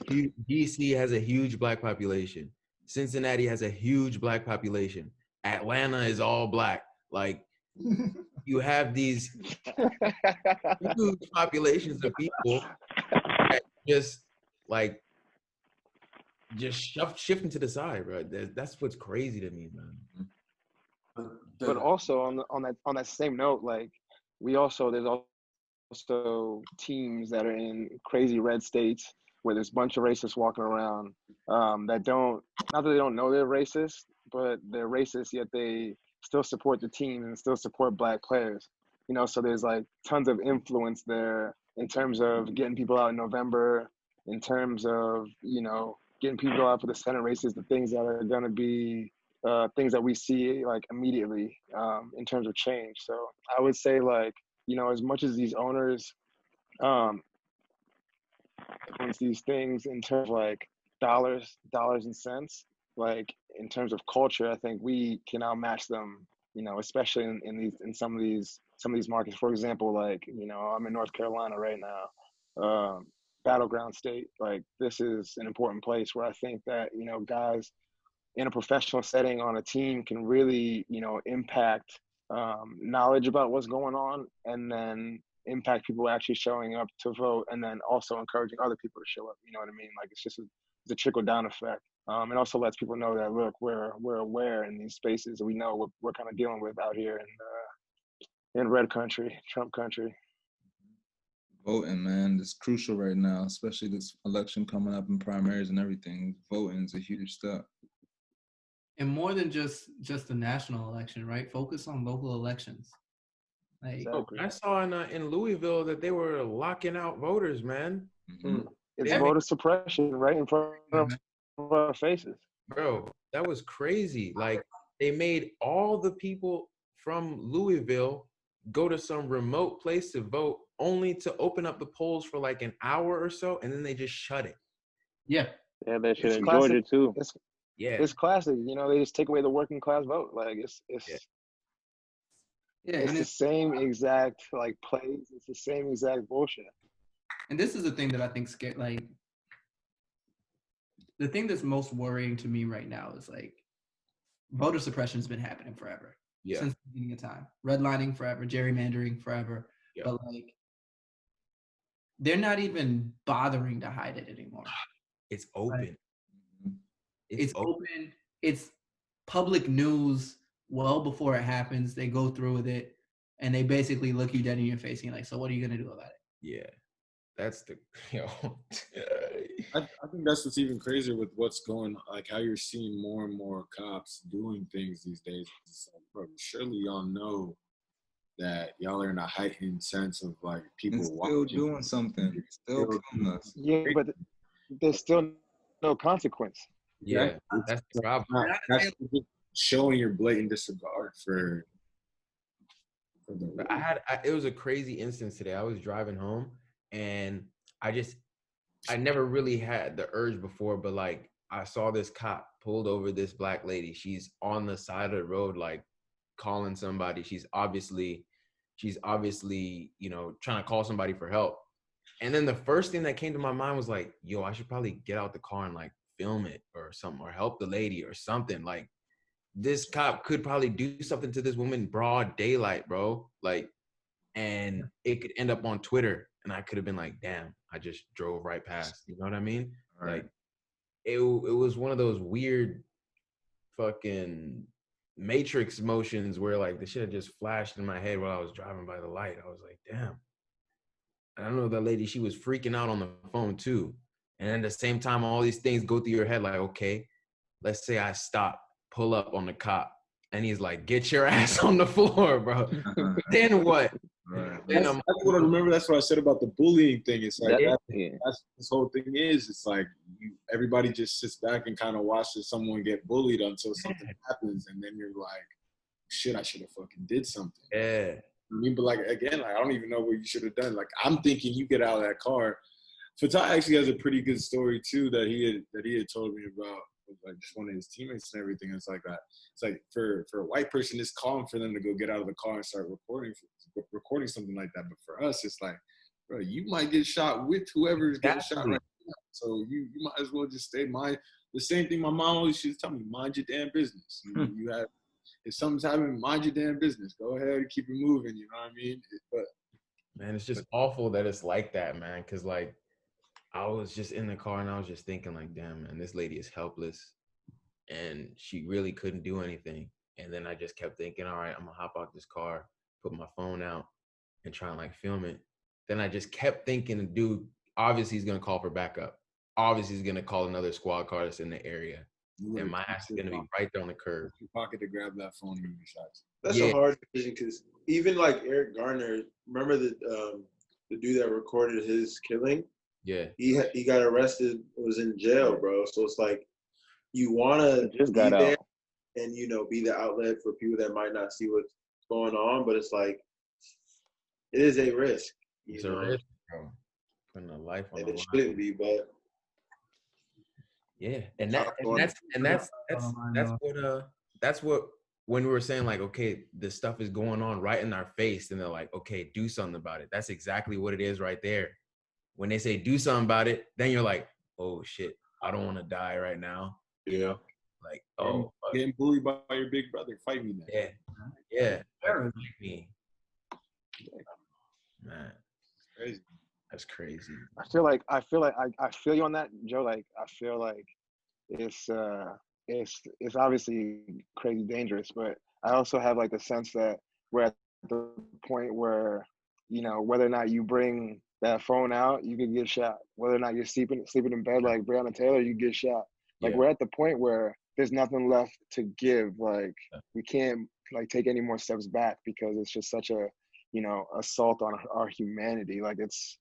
DC has a huge Black population. Cincinnati has a huge Black population. Atlanta is all Black. Like you have these huge populations of people that just shifting to the side, bro. That's what's crazy to me, man. But also on that same note, like there's also teams that are in crazy red states where there's a bunch of racists walking around that not that they don't know they're racist, but they're racist yet they still support the team and still support Black players. So there's like tons of influence there in terms of getting people out in November, in terms of, getting people out for the Senate races, the things that are going to be things that we see like immediately in terms of change. So I would say like, as much as these owners influence these things in terms of like dollars and cents, like in terms of culture, I think we can outmatch them, especially in some of these markets. For example, like, I'm in North Carolina right now, battleground state. Like this is an important place where I think that, guys in a professional setting on a team can really, impact knowledge about what's going on, and then impact people actually showing up to vote, and then also encouraging other people to show up. You know what I mean? Like it's a trickle down effect. It also lets people know that, look, we're aware in ththese spaces. We know what we're kind of dealing with out here in red country, Trump country. Voting, man, it's crucial right now, especially this election coming up in primaries and everything. Voting is a huge step. And more than just the national election, right? Focus on local elections. Like, Exactly. I saw in Louisville that they were locking out voters, man. Mm-hmm. It's voter suppression right in front of our faces. Bro, that was crazy. Like, they made all the people from Louisville go to some remote place to vote, only to open up the polls for like an hour or so, and then they just shut it. Yeah. Yeah, that shit It's in classic. Georgia too. It's classic. They just take away the working class vote. Like it's the same exact like plays. It's the same exact bullshit. And this is the thing that I think like the thing that's most worrying to me right now is like voter suppression has been happening forever. Yeah. Since the beginning of time. Redlining forever, gerrymandering forever. Yeah. But like they're not even bothering to hide it anymore. It's open. Like, it's open. It's public news well before it happens. They go through with it and they basically look you dead in your face and you're like, so what are you going to do about it? Yeah. That's the, I think that's what's even crazier with what's going on, like how you're seeing more and more cops doing things these days. It's like, bro, surely y'all know that y'all are in a heightened sense of like people still watching. Doing something, still killing us. Yeah, but there's still no consequence. Yeah, that's the problem. That's just showing your blatant disregard for the. It was a crazy instance today. I was driving home and I never really had the urge before, but like I saw this cop pulled over this black lady. She's on the side of the road, like calling somebody. She's obviously, trying to call somebody for help. And then the first thing that came to my mind was like, yo, I should probably get out the car and like film it or something, or help the lady or something. Like this cop could probably do something to this woman broad daylight, bro. Like, and it could end up on Twitter. And I could have been like, damn, I just drove right past. You know what I mean? Right. Like, it was one of those weird fucking Matrix motions where like the shit had just flashed in my head while I was driving by the light. I was like, damn. And I know that lady, she was freaking out on the phone too. And at the same time, all these things go through your head like, okay, let's say I stop, pull up on the cop. And he's like, get your ass on the floor, bro. Then what? Right. That's what I remember. That's what I said about the bullying thing. It's like that's this whole thing is. It's like everybody just sits back and kind of watches someone get bullied until something happens, and then you're like, "Shit, I should have fucking did something." Yeah. I mean, but like again, like I don't even know what you should have done. Like I'm thinking you get out of that car. Fatah actually has a pretty good story too that he had told me about. Like just one of his teammates and everything. It's like that. It's like for a white person, it's calm for them to go get out of the car and start recording something like that. But for us, it's like, bro, you might get shot with whoever's getting shot right now. So you might as well just stay mind. The same thing my mom always used to tell me: mind your damn business. You have, if something's happening, mind your damn business. Go ahead and keep it moving. You know what I mean? But man, it's just awful that it's like that, man. Because like, I was just in the car and I was just thinking like, damn, man, this lady is helpless and she really couldn't do anything. And then I just kept thinking, all right, I'm gonna hop out this car, put my phone out and try and like film it. Then I just kept thinking, dude, obviously he's gonna call for backup. Obviously he's gonna call another squad car that's in the area. and my ass is gonna be right there on the curb. Your pocket to grab that phone and give me shots. That's a hard decision because even like Eric Garner, remember the dude that recorded his killing? Yeah. He got arrested, was in jail, bro. So it's like you want to just be got there out. and be the outlet for people that might not see what's going on, but it's like it is a risk. It's a risk, bro. Putting a life on and the it line. shouldn't be, but yeah, that's what when we were saying like, okay, this stuff is going on right in our face, and they're like, okay, do something about it. That's exactly what it is right there. When they say do something about it, then you're like, oh shit, I don't want to die right now. You know, like, oh, getting bullied by your big brother, fight me now. Yeah, fight me. Man, crazy. That's crazy. I feel like I feel you on that, Joe. Like I feel like it's obviously crazy dangerous, but I also have like the sense that we're at the point where, whether or not you bring that phone out, you can get shot. Whether or not you're sleeping in bed like Breonna Taylor, you get shot. Like we're at the point where there's nothing left to give. Like we can't like take any more steps back because it's just such a assault on our humanity. Like it's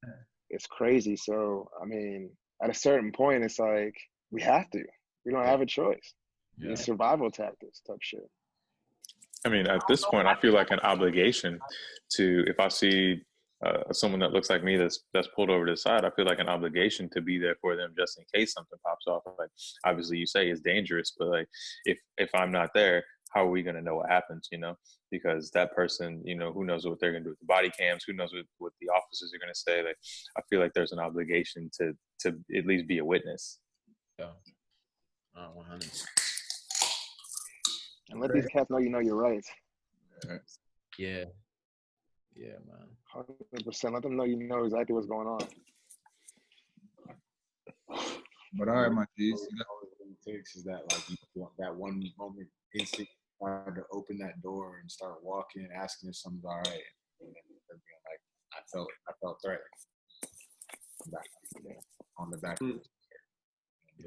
crazy. So I mean, at a certain point, it's like we have to. We don't have a choice. These survival tactics type shit. I mean, at this point, I feel like an obligation to, if I see someone that looks like me that's pulled over to the side, I feel like an obligation to be there for them just in case something pops off. Like, obviously, you say it's dangerous, but like, if I'm not there, how are we going to know what happens, because that person, who knows what they're going to do with the body cams, who knows what the officers are going to say. Like, I feel like there's an obligation to at least be a witness. Yeah. 100. And let these cats know your rights. Yeah. Yeah, man. 100%. Let them know know exactly what's going on. But all right, my G's. All it takes is that you want that one moment instinct to open that door and start walking, asking if something's all right, and then they're being like, I felt threatened. On the back.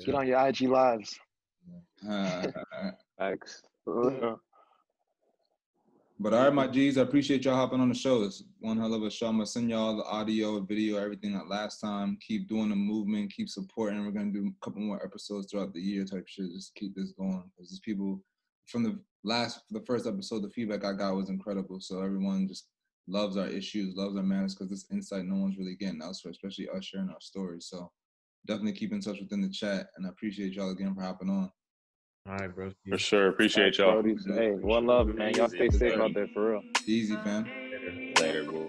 Get on your IG lives. Thanks. But all right, my G's, I appreciate y'all hopping on the show. It's one hell of a show. I'm going to send y'all the audio, video, everything like last time. Keep doing the movement, keep supporting. We're going to do a couple more episodes throughout the year type shit. Just keep this going. Because there's people from the first episode, the feedback I got was incredible. So everyone just loves our issues, loves our manners, because this insight no one's really getting elsewhere, especially us sharing our stories. So definitely keep in touch within the chat. And I appreciate y'all again for hopping on. All right, bro. For sure. Appreciate y'all. Hey, one love, man. Y'all stay safe out there for real. Easy, fam. Later, bro.